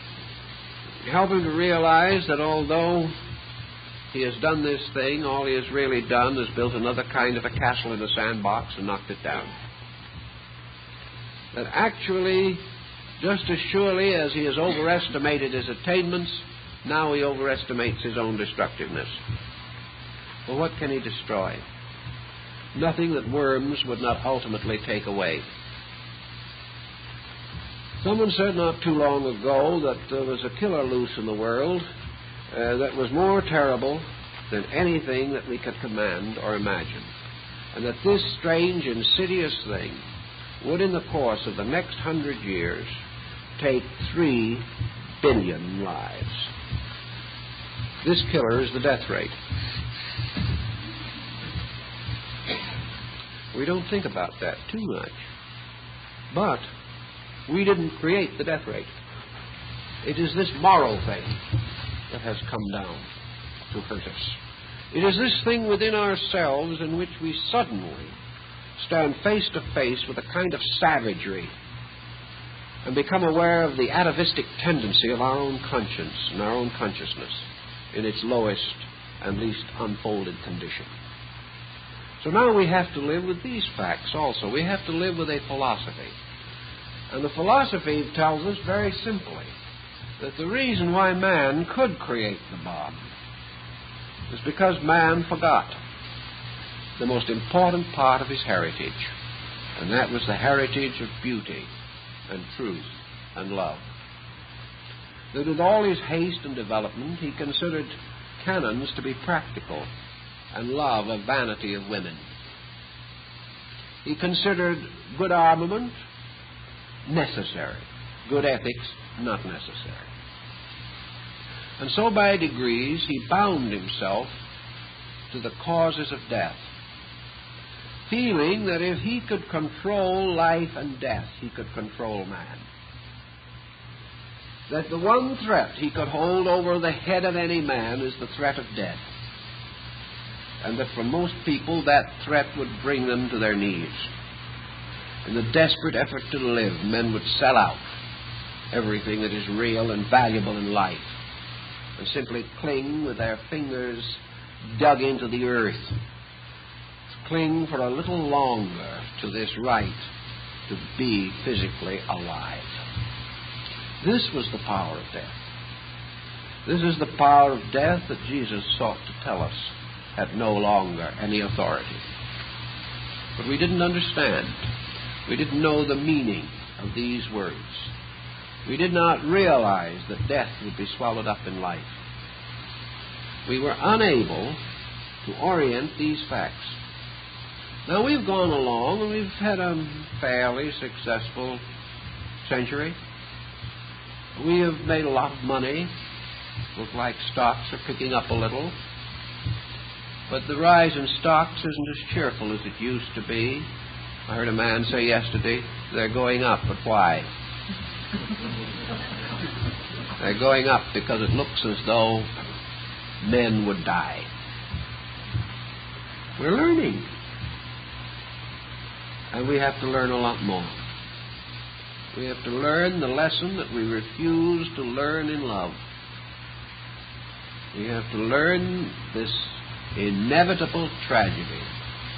Help him to realize that although he has done this thing, all he has really done is built another kind of a castle in a sandbox and knocked it down. That actually, just as surely as he has overestimated his attainments, now he overestimates his own destructiveness. Well, what can he destroy? Nothing that worms would not ultimately take away. Someone said not too long ago that there was a killer loose in the world that was more terrible than anything that we could command or imagine, and that this strange, insidious thing would, in the course of the next 100 years, take 3 billion lives. This killer is the death rate. We don't think about that too much. But we didn't create the death rate. It is this moral thing that has come down to hurt us. It is this thing within ourselves in which we suddenly stand face to face with a kind of savagery and become aware of the atavistic tendency of our own conscience and our own consciousness in its lowest and least unfolded condition. So now we have to live with these facts also. We have to live with a philosophy. And the philosophy tells us very simply that the reason why man could create the bomb is because man forgot the most important part of his heritage, and that was the heritage of beauty and truth and love. That with all his haste and development, he considered canons to be practical and love a vanity of women. He considered good armament necessary, good ethics not necessary. And so by degrees he bound himself to the causes of death, feeling that if he could control life and death, he could control man. That the one threat he could hold over the head of any man is the threat of death. And that for most people that threat would bring them to their knees. In the desperate effort to live, men would sell out everything that is real and valuable in life and simply cling with their fingers dug into the earth, cling for a little longer to this right to be physically alive. This was the power of death. This is the power of death that Jesus sought to tell us had no longer any authority. But we didn't understand. We didn't know the meaning of these words. We did not realize that death would be swallowed up in life. We were unable to orient these facts. Now we've gone along and we've had a fairly successful century. We have made a lot of money. Look like stocks are picking up a little. But the rise in stocks isn't as cheerful as it used to be. I heard a man say yesterday, they're going up, but why? They're going up because it looks as though men would die. We're learning. And we have to learn a lot more. We have to learn the lesson that we refuse to learn in love. We have to learn this inevitable tragedy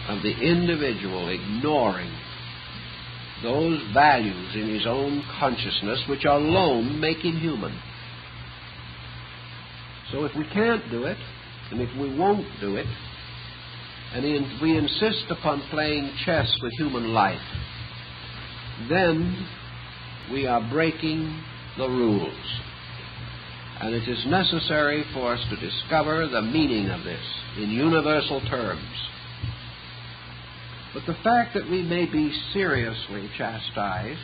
of the individual ignoring those values in his own consciousness which alone make him human. So if we can't do it, And if we won't do it, and we insist upon playing chess with human life, then we are breaking the rules. And it is necessary for us to discover the meaning of this in universal terms. But the fact that we may be seriously chastised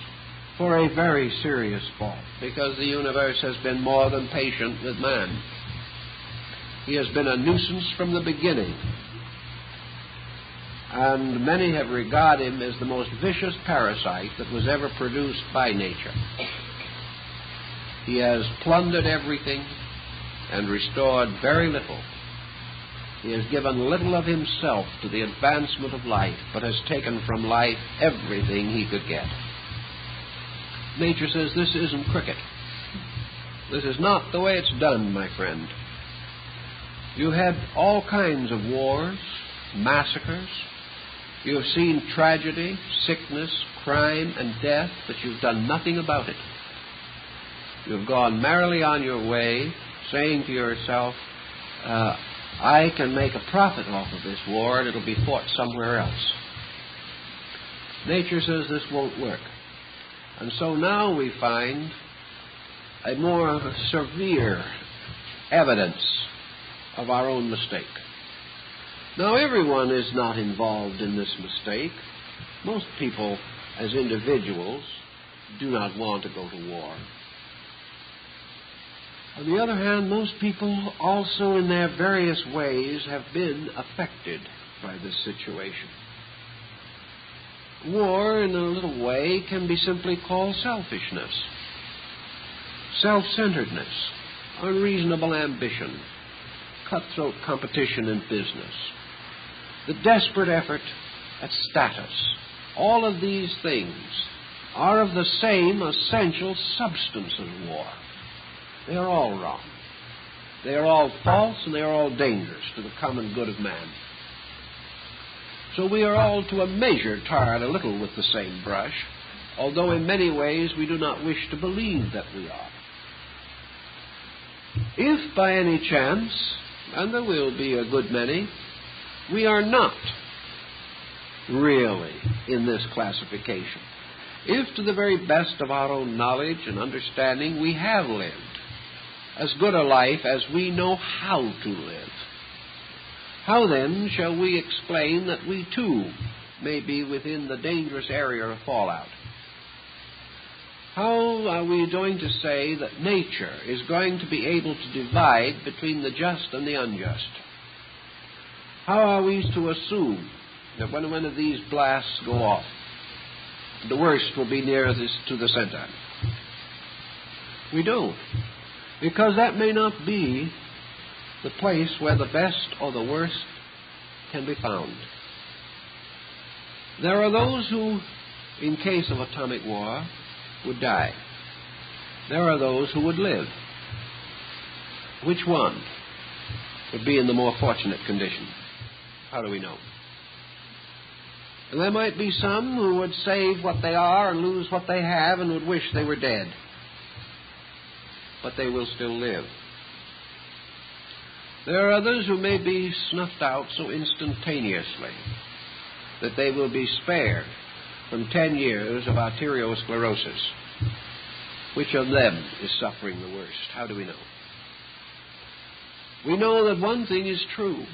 for a very serious fault, because the universe has been more than patient with man. He has been a nuisance from the beginning. And many have regarded him as the most vicious parasite that was ever produced by nature. He has plundered everything and restored very little. He has given little of himself to the advancement of life, but has taken from life everything he could get. Nature says this isn't cricket. This is not the way it's done, my friend. You had all kinds of wars, massacres. You have seen tragedy, sickness, crime, and death, but you've done nothing about it. You have gone merrily on your way, saying to yourself, I can make a profit off of this war, and it'll be fought somewhere else. Nature says this won't work. And so now we find a more severe evidence of our own mistake. Now, everyone is not involved in this mistake. Most people, as individuals, do not want to go to war. On the other hand, most people also in their various ways have been affected by this situation. War, in a little way, can be simply called selfishness, self-centeredness, unreasonable ambition, cutthroat competition in business, the desperate effort at status. All of these things are of the same essential substance as war. They are all wrong. They are all false, and they are all dangerous to the common good of man. So we are all to a measure tarred a little with the same brush, although in many ways we do not wish to believe that we are. If by any chance, and there will be a good many, we are not really in this classification, if to the very best of our own knowledge and understanding we have lived as good a life as we know how to live, how then shall we explain that we too may be within the dangerous area of fallout? How are we going to say that nature is going to be able to divide between the just and the unjust? How are we to assume that when one of these blasts go off, the worst will be near to the center? We don't, because that may not be the place where the best or the worst can be found. There are those who, in case of atomic war, would die. There are those who would live. Which one would be in the more fortunate condition? How do we know? And there might be some who would save what they are and lose what they have and would wish they were dead. But they will still live. There are others who may be snuffed out so instantaneously that they will be spared from 10 years of arteriosclerosis. Which of them is suffering the worst? How do we know? We know that one thing is true,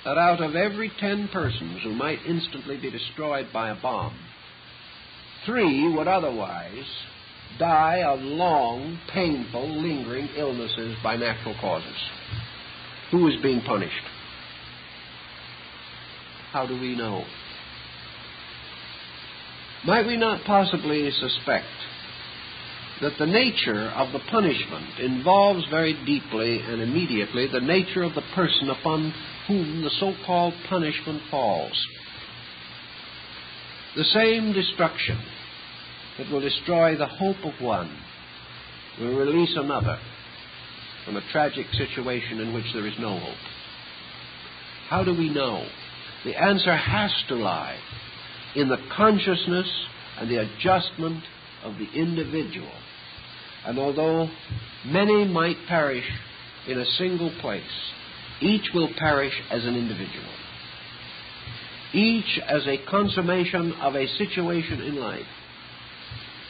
that out of every 10 persons who might instantly be destroyed by a bomb, 3 would otherwise die of long, painful, lingering illnesses by natural causes. Who is being punished? How do we know? Might we not possibly suspect that the nature of the punishment involves very deeply and immediately the nature of the person upon whom the so-called punishment falls? The same destruction that will destroy the hope of one will release another from a tragic situation in which there is no hope. How do we know? The answer has to lie in the consciousness and the adjustment of the individual. And although many might perish in a single place, Each will perish as an individual. Each as a consummation of a situation in life.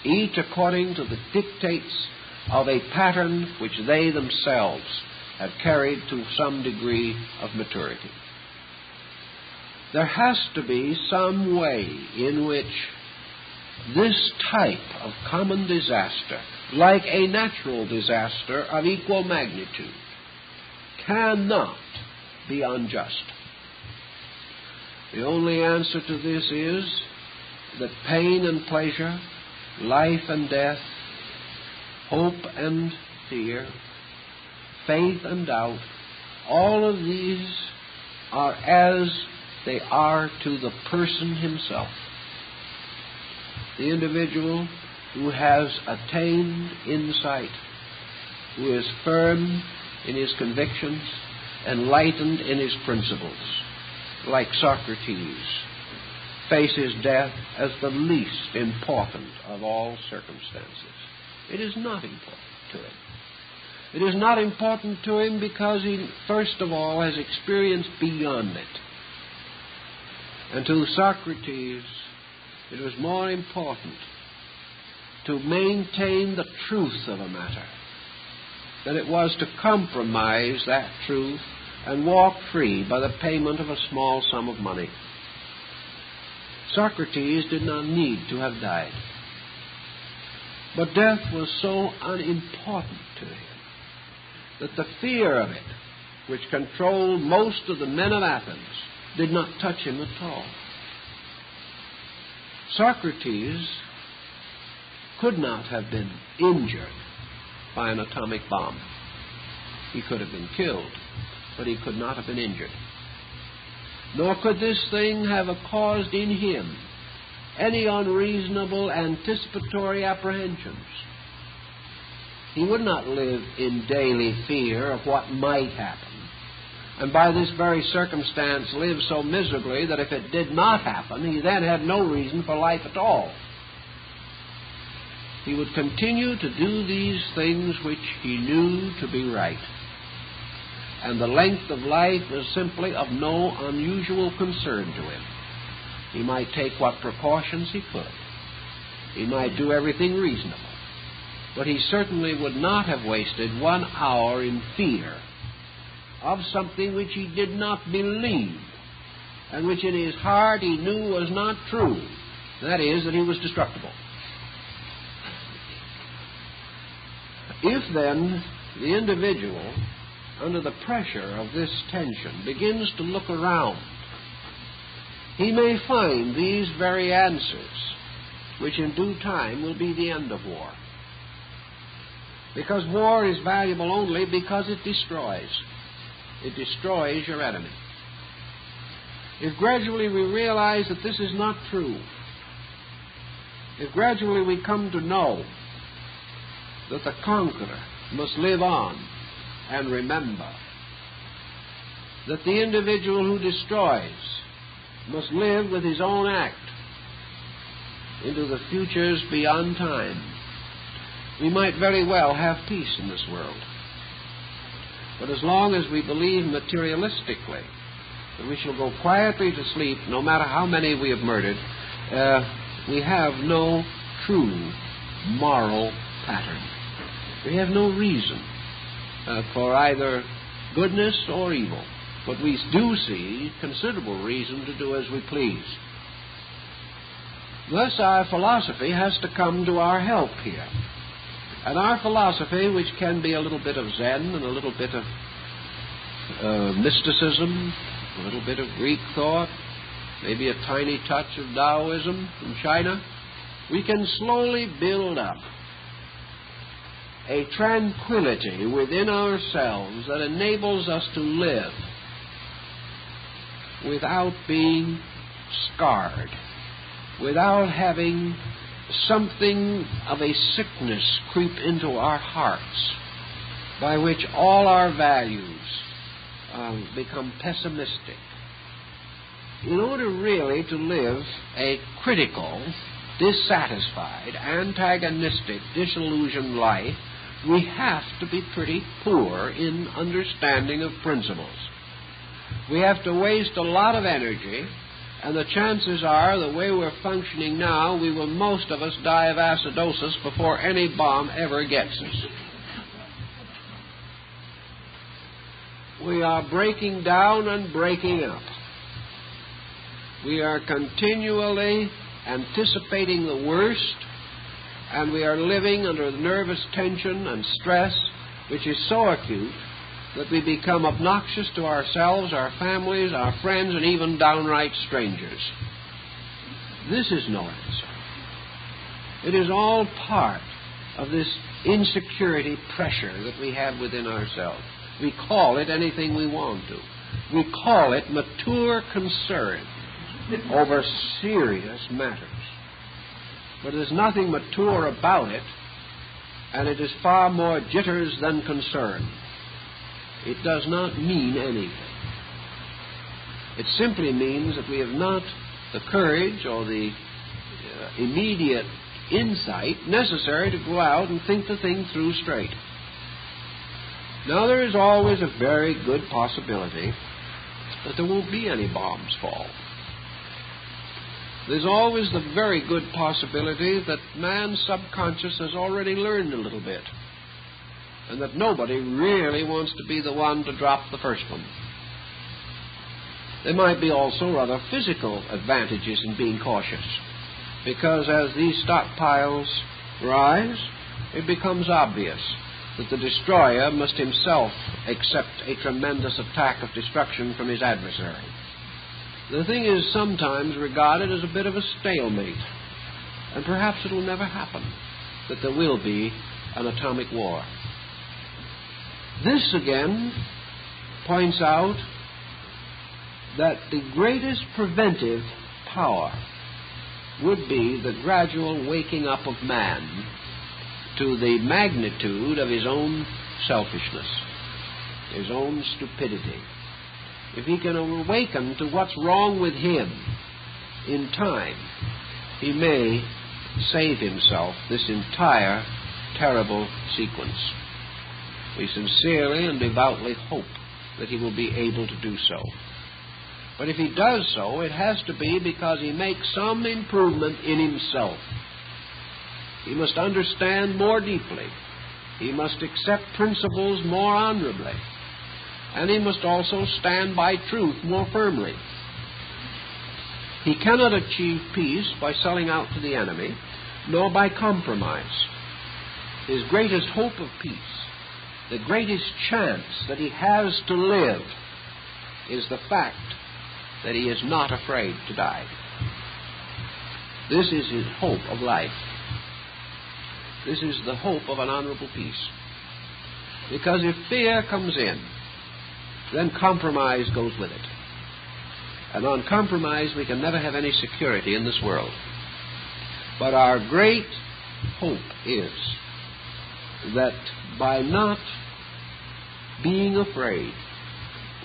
Each according to the dictates of a pattern which they themselves have carried to some degree of maturity. There has to be some way in which this type of common disaster, like a natural disaster of equal magnitude, cannot be unjust. The only answer to this is that pain and pleasure, life and death, hope and fear, faith and doubt, all of these are as they are to the person himself. The individual who has attained insight, who is firm in his convictions, enlightened in his principles, like Socrates, faces death as the least important of all circumstances. It is not important to him. It is not important to him because he, first of all, has experienced beyond it. And to Socrates, it was more important to maintain the truth of a matter than it was to compromise that truth and walk free by the payment of a small sum of money. Socrates did not need to have died. But death was so unimportant to him that the fear of it, which controlled most of the men of Athens, did not touch him at all. Socrates could not have been injured by an atomic bomb. He could have been killed, but he could not have been injured. Nor could this thing have caused in him any unreasonable anticipatory apprehensions. He would not live in daily fear of what might happen, and by this very circumstance live so miserably that if it did not happen, he then had no reason for life at all. He would continue to do these things which he knew to be right. And the length of life was simply of no unusual concern to him. He might take what precautions he could. He might do everything reasonable. But he certainly would not have wasted 1 hour in fear of something which he did not believe, and which in his heart he knew was not true. That is, that he was destructible. If then the individual, under the pressure of this tension, begins to look around, he may find these very answers, which in due time will be the end of war. Because war is valuable only because it destroys. It destroys your enemy. If gradually we realize that this is not true, if gradually we come to know that the conqueror must live on and remember, that the individual who destroys must live with his own act into the futures beyond time, we might very well have peace in this world. But as long as we believe materialistically that we shall go quietly to sleep, no matter how many we have murdered, we have no true moral pattern. We have no reason for either goodness or evil. But we do see considerable reason to do as we please. Thus our philosophy has to come to our help here. And our philosophy, which can be a little bit of Zen and a little bit of mysticism, a little bit of Greek thought, maybe a tiny touch of Taoism from China, we can slowly build up a tranquility within ourselves that enables us to live without being scarred, without having something of a sickness creep into our hearts, by which all our values become pessimistic. In order really to live a critical, dissatisfied, antagonistic, disillusioned life, we have to be pretty poor in understanding of principles. We have to waste a lot of energy, and the chances are, the way we're functioning now, we will, most of us, die of acidosis before any bomb ever gets us. We are breaking down and breaking up. We are continually anticipating the worst, and we are living under nervous tension and stress, which is so acute that we become obnoxious to ourselves, our families, our friends, and even downright strangers. This is no answer. It is all part of this insecurity pressure that we have within ourselves. We call it anything we want to. We call it mature concern over serious matters. But there's nothing mature about it, and it is far more jitters than concern. It does not mean anything. It simply means that we have not the courage or the immediate insight necessary to go out and think the thing through straight. Now, there is always a very good possibility that there won't be any bombs fall. There's always the very good possibility that man's subconscious has already learned a little bit, and that nobody really wants to be the one to drop the first one. There might be also rather physical advantages in being cautious, because as these stockpiles rise, it becomes obvious that the destroyer must himself accept a tremendous attack of destruction from his adversary. The thing is sometimes regarded as a bit of a stalemate, and perhaps it will never happen, that there will be an atomic war. This, again, points out that the greatest preventive power would be the gradual waking up of man to the magnitude of his own selfishness, his own stupidity. If he can awaken to what's wrong with him in time, he may save himself this entire terrible sequence. We sincerely and devoutly hope that he will be able to do so. But if he does so, it has to be because he makes some improvement in himself. He must understand more deeply. He must accept principles more honorably. And he must also stand by truth more firmly. He cannot achieve peace by selling out to the enemy, nor by compromise. His greatest hope of peace, the greatest chance that he has to live, is the fact that he is not afraid to die. This is his hope of life. This is the hope of an honorable peace. Because if fear comes in, then compromise goes with it. And on compromise, we can never have any security in this world. But our great hope is that by not being afraid,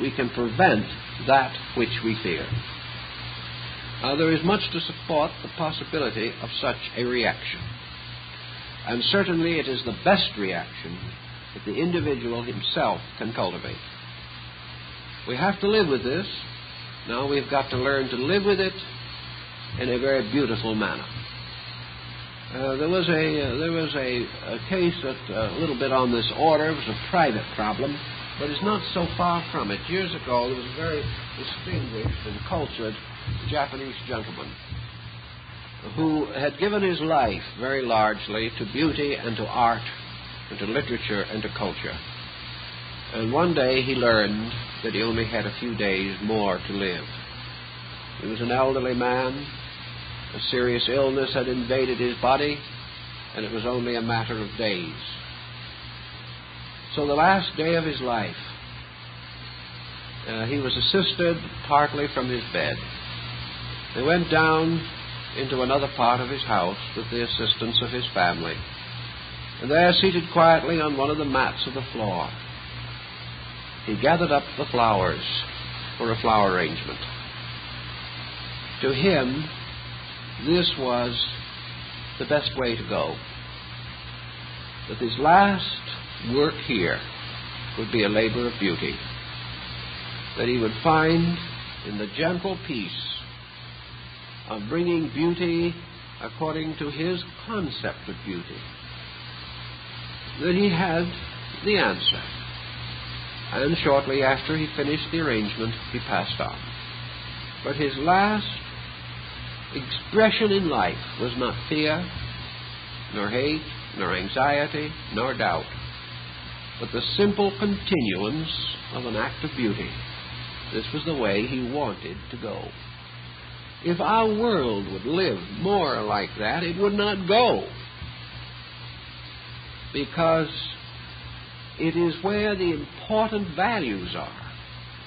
we can prevent that which we fear. Now, there is much to support the possibility of such a reaction. And certainly it is the best reaction that the individual himself can cultivate. We have to live with this. Now we've got to learn to live with it in a very beautiful manner. There was a case that a little bit on this order. It was a private problem, but it's not so far from it. Years ago, there was a very distinguished and cultured Japanese gentleman who had given his life very largely to beauty and to art and to literature and to culture. And one day he learned that he only had a few days more to live. He was an elderly man. A serious illness had invaded his body, and it was only a matter of days. So the last day of his life, he was assisted partly from his bed. They went down into another part of his house with the assistance of his family. And there, seated quietly on one of the mats of the floor, he gathered up the flowers for a flower arrangement. To him, this was the best way to go. That his last work here would be a labor of beauty. that he would find in the gentle peace of bringing beauty according to his concept of beauty, that he had the answer. And shortly after he finished the arrangement, he passed on. But his last expression in life was not fear, nor hate, nor anxiety, nor doubt, but the simple continuance of an act of beauty. This was the way he wanted to go. If our world would live more like that, it would not go, because it is where the important values are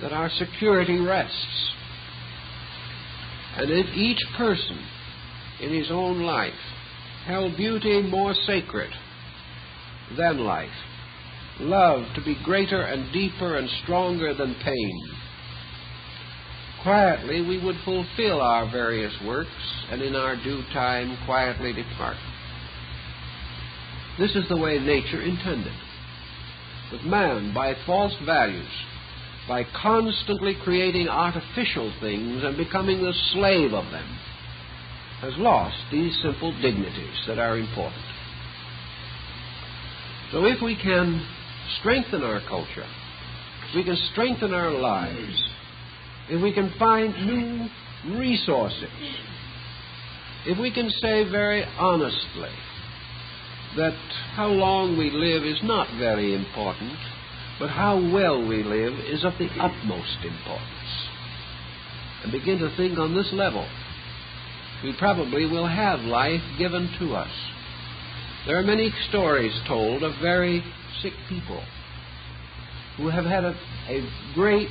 that our security rests. And if each person in his own life held beauty more sacred than life, love to be greater and deeper and stronger than pain, quietly we would fulfill our various works and in our due time quietly depart. This is the way nature intended. But man, by false values, by constantly creating artificial things and becoming the slave of them, has lost these simple dignities that are important. So if we can strengthen our culture, if we can strengthen our lives, if we can find new resources, if we can say very honestly that how long we live is not very important, but how well we live is of the utmost importance, and begin to think on this level, we probably will have life given to us. There are many stories told of very sick people who have had a great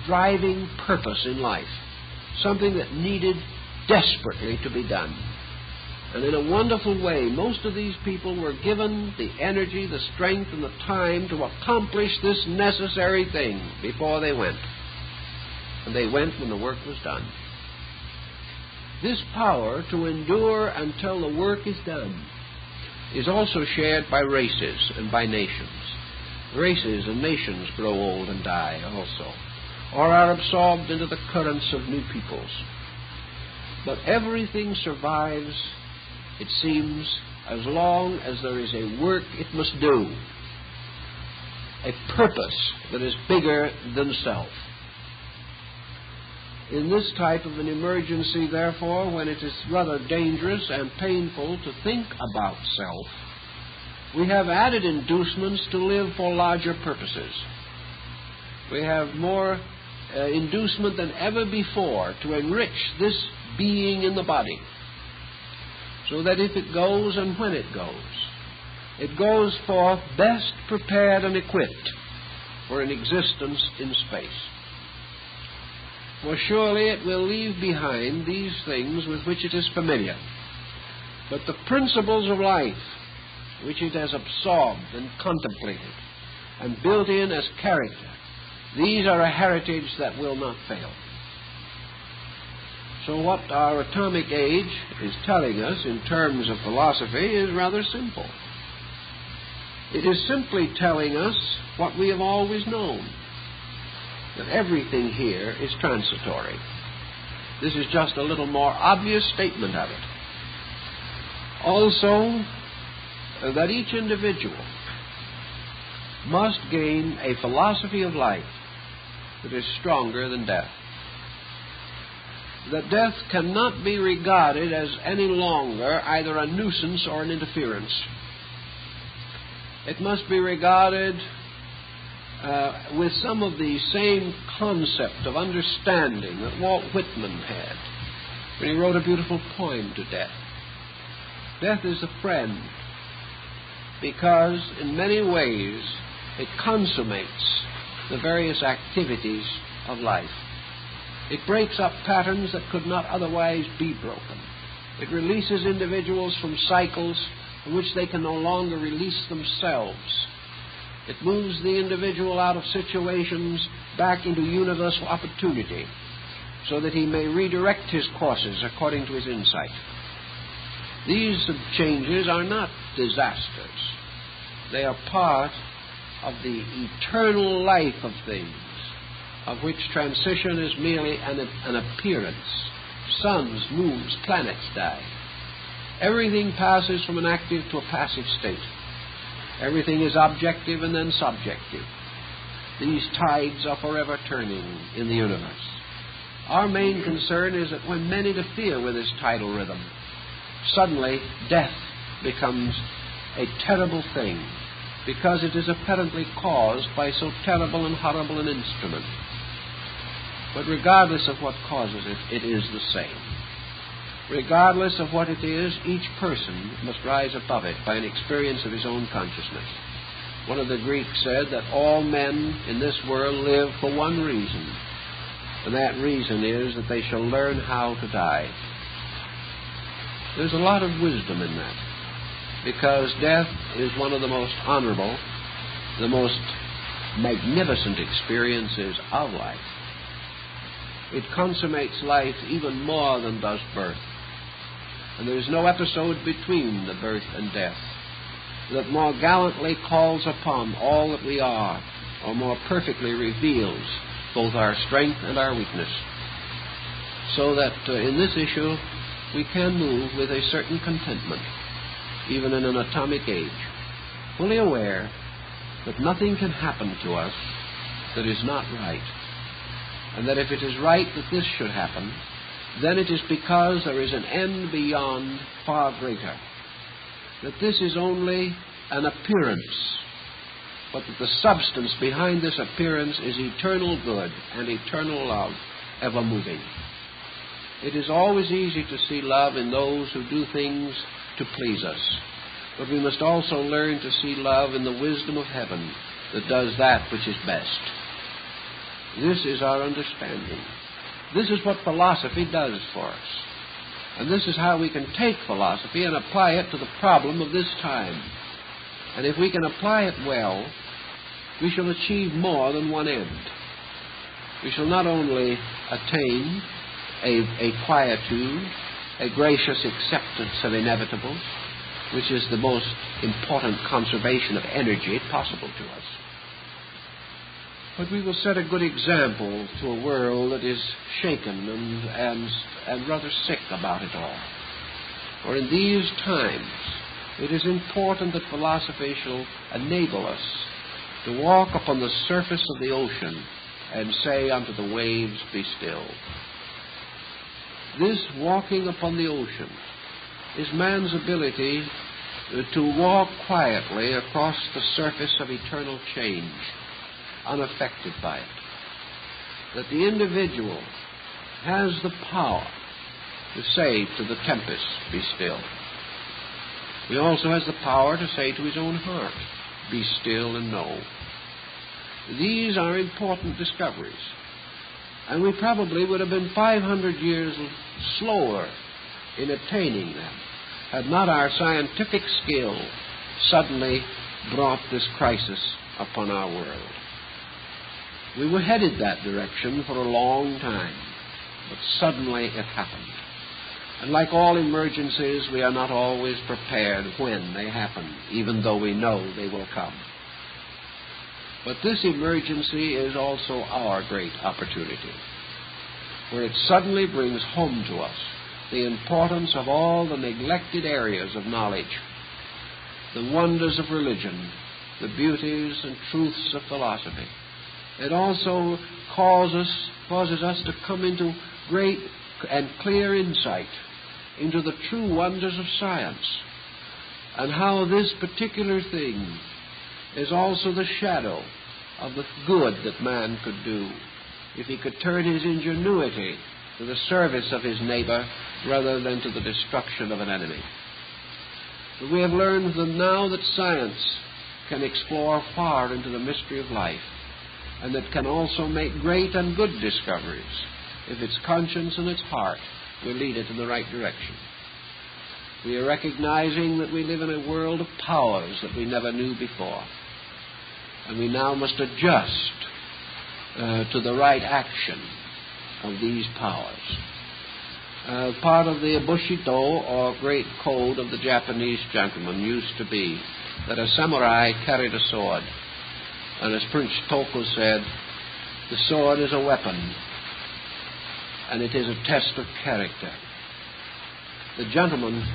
driving purpose in life, something that needed desperately to be done. And in a wonderful way, most of these people were given the energy, the strength, and the time to accomplish this necessary thing before they went. And they went when the work was done. This power to endure until the work is done is also shared by races and by nations. Races and nations grow old and die also, or are absorbed into the currents of new peoples. But everything survives, it seems, as long as there is a work it must do, a purpose that is bigger than self. In this type of an emergency, therefore, when it is rather dangerous and painful to think about self, we have added inducements to live for larger purposes. We have more inducement than ever before to enrich this being in the body, so that if it goes and when it goes forth best prepared and equipped for an existence in space. For surely it will leave behind these things with which it is familiar, but the principles of life which it has absorbed and contemplated and built in as character, these are a heritage that will not fail. So what our atomic age is telling us in terms of philosophy is rather simple. It is simply telling us what we have always known, that everything here is transitory. This is just a little more obvious statement of it. Also, that each individual must gain a philosophy of life that is stronger than death. That death cannot be regarded as any longer either a nuisance or an interference. It must be regarded with some of the same concept of understanding that Walt Whitman had when he wrote a beautiful poem to death. Death is a friend because in many ways it consummates the various activities of life. It breaks up patterns that could not otherwise be broken. It releases individuals from cycles from which they can no longer release themselves. It moves the individual out of situations back into universal opportunity so that he may redirect his courses according to his insight. These changes are not disasters. They are part of the eternal life of things, of which transition is merely an appearance. Suns, moons, planets die. Everything passes from an active to a passive state. Everything is objective and then subjective. These tides are forever turning in the universe. Our main concern is that when men interfere with this tidal rhythm, suddenly death becomes a terrible thing, because it is apparently caused by so terrible and horrible an instrument. But regardless of what causes it, it is the same. Regardless of what it is, each person must rise above it by an experience of his own consciousness. One of the Greeks said that all men in this world live for one reason, and that reason is that they shall learn how to die. There's a lot of wisdom in that, because death is one of the most honorable, the most magnificent experiences of life. It consummates life even more than does birth. And there is no episode between the birth and death that more gallantly calls upon all that we are, or more perfectly reveals both our strength and our weakness. So that in this issue we can move with a certain contentment, even in an atomic age, fully aware that nothing can happen to us that is not right, and that if it is right that this should happen, then it is because there is an end beyond far greater, that this is only an appearance, but that the substance behind this appearance is eternal good and eternal love, ever moving. It is always easy to see love in those who do things to please us, but we must also learn to see love in the wisdom of heaven that does that which is best. This is our understanding. This is what philosophy does for us. And this is how we can take philosophy and apply it to the problem of this time. And if we can apply it well, we shall achieve more than one end. We shall not only attain a quietude, a gracious acceptance of inevitables, which is the most important conservation of energy possible to us, but we will set a good example to a world that is shaken and rather sick about it all. For in these times, it is important that philosophy shall enable us to walk upon the surface of the ocean and say unto the waves, be still. This walking upon the ocean is man's ability to walk quietly across the surface of eternal change, unaffected by it. That the individual has the power to say to the tempest, be still. He also has the power to say to his own heart, be still and know. These are important discoveries, and we probably would have been 500 years slower in attaining them had not our scientific skill suddenly brought this crisis upon our world. We were headed that direction for a long time, but suddenly it happened. And like all emergencies, we are not always prepared when they happen, even though we know they will come. But this emergency is also our great opportunity, where it suddenly brings home to us the importance of all the neglected areas of knowledge, the wonders of religion, the beauties and truths of philosophy. It also causes us to come into great and clear insight into the true wonders of science, and how this particular thing is also the shadow of the good that man could do if he could turn his ingenuity to the service of his neighbor rather than to the destruction of an enemy. But we have learned now that science can explore far into the mystery of life, and that can also make great and good discoveries if its conscience and its heart will lead it in the right direction. We are recognizing that we live in a world of powers that we never knew before, and we now must adjust to the right action of these powers. Part of the Bushido, or great code of the Japanese gentleman, used to be that a samurai carried a sword, and as Prince Toko said, The sword is a weapon, and it is a test of character. The gentleman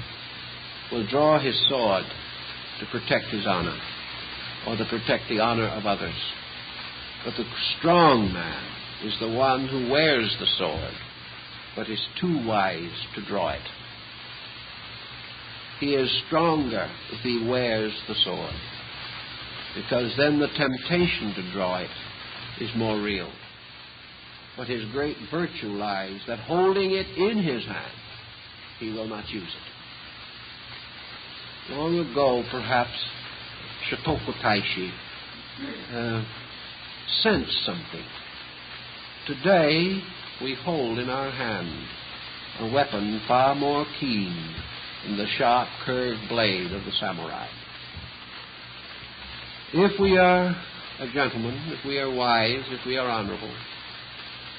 will draw his sword to protect his honor, or to protect the honor of others. But the strong man is the one who wears the sword, but is too wise to draw it. He is stronger if he wears the sword, because then the temptation to draw it is more real. But his great virtue lies that holding it in his hand, he will not use it. Long ago, perhaps, Shotoku Taishi sensed something. Today, we hold in our hand a weapon far more keen than the sharp, curved blade of the samurai. If we are a gentleman, if we are wise, if we are honorable,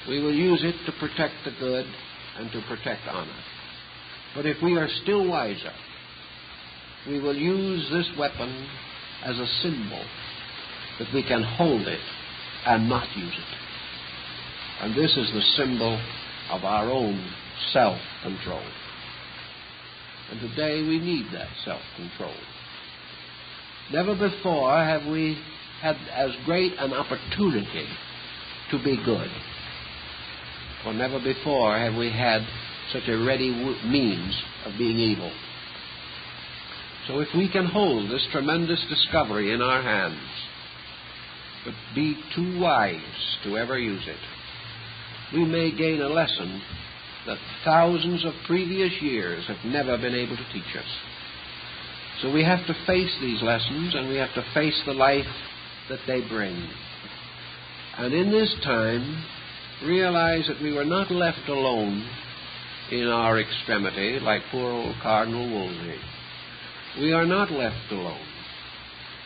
we will use it to protect the good and to protect honor. But if we are still wiser, we will use this weapon as a symbol that we can hold it and not use it. And this is the symbol of our own self-control. And today we need that self-control. Never before have we had as great an opportunity to be good. For never before have we had such a ready means of being evil. So if we can hold this tremendous discovery in our hands, but be too wise to ever use it, we may gain a lesson that thousands of previous years have never been able to teach us. So we have to face these lessons, and we have to face the life that they bring. And in this time, realize that we were not left alone in our extremity like poor old Cardinal Wolsey. We are not left alone.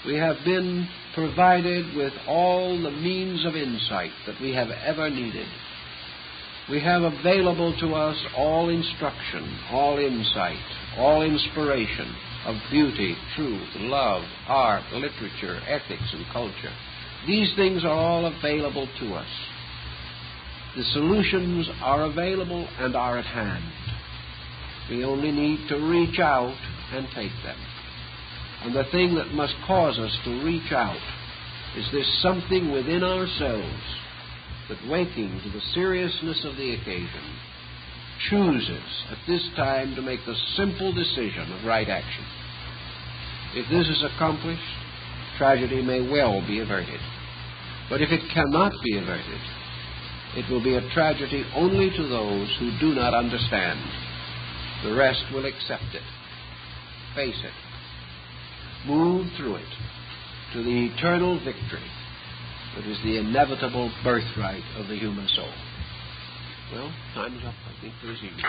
We have been provided with all the means of insight that we have ever needed. We have available to us all instruction, all insight, all inspiration of beauty, truth, love, art, literature, ethics, and culture. These things are all available to us. The solutions are available and are at hand. We only need to reach out and take them. And the thing that must cause us to reach out is this something within ourselves that, waking to the seriousness of the occasion, chooses at this time to make the simple decision of right action. If this is accomplished, tragedy may well be averted. But if it cannot be averted, it will be a tragedy only to those who do not understand. The rest will accept it, face it, move through it to the eternal victory that is the inevitable birthright of the human soul. Well, time is up, I think, for this evening.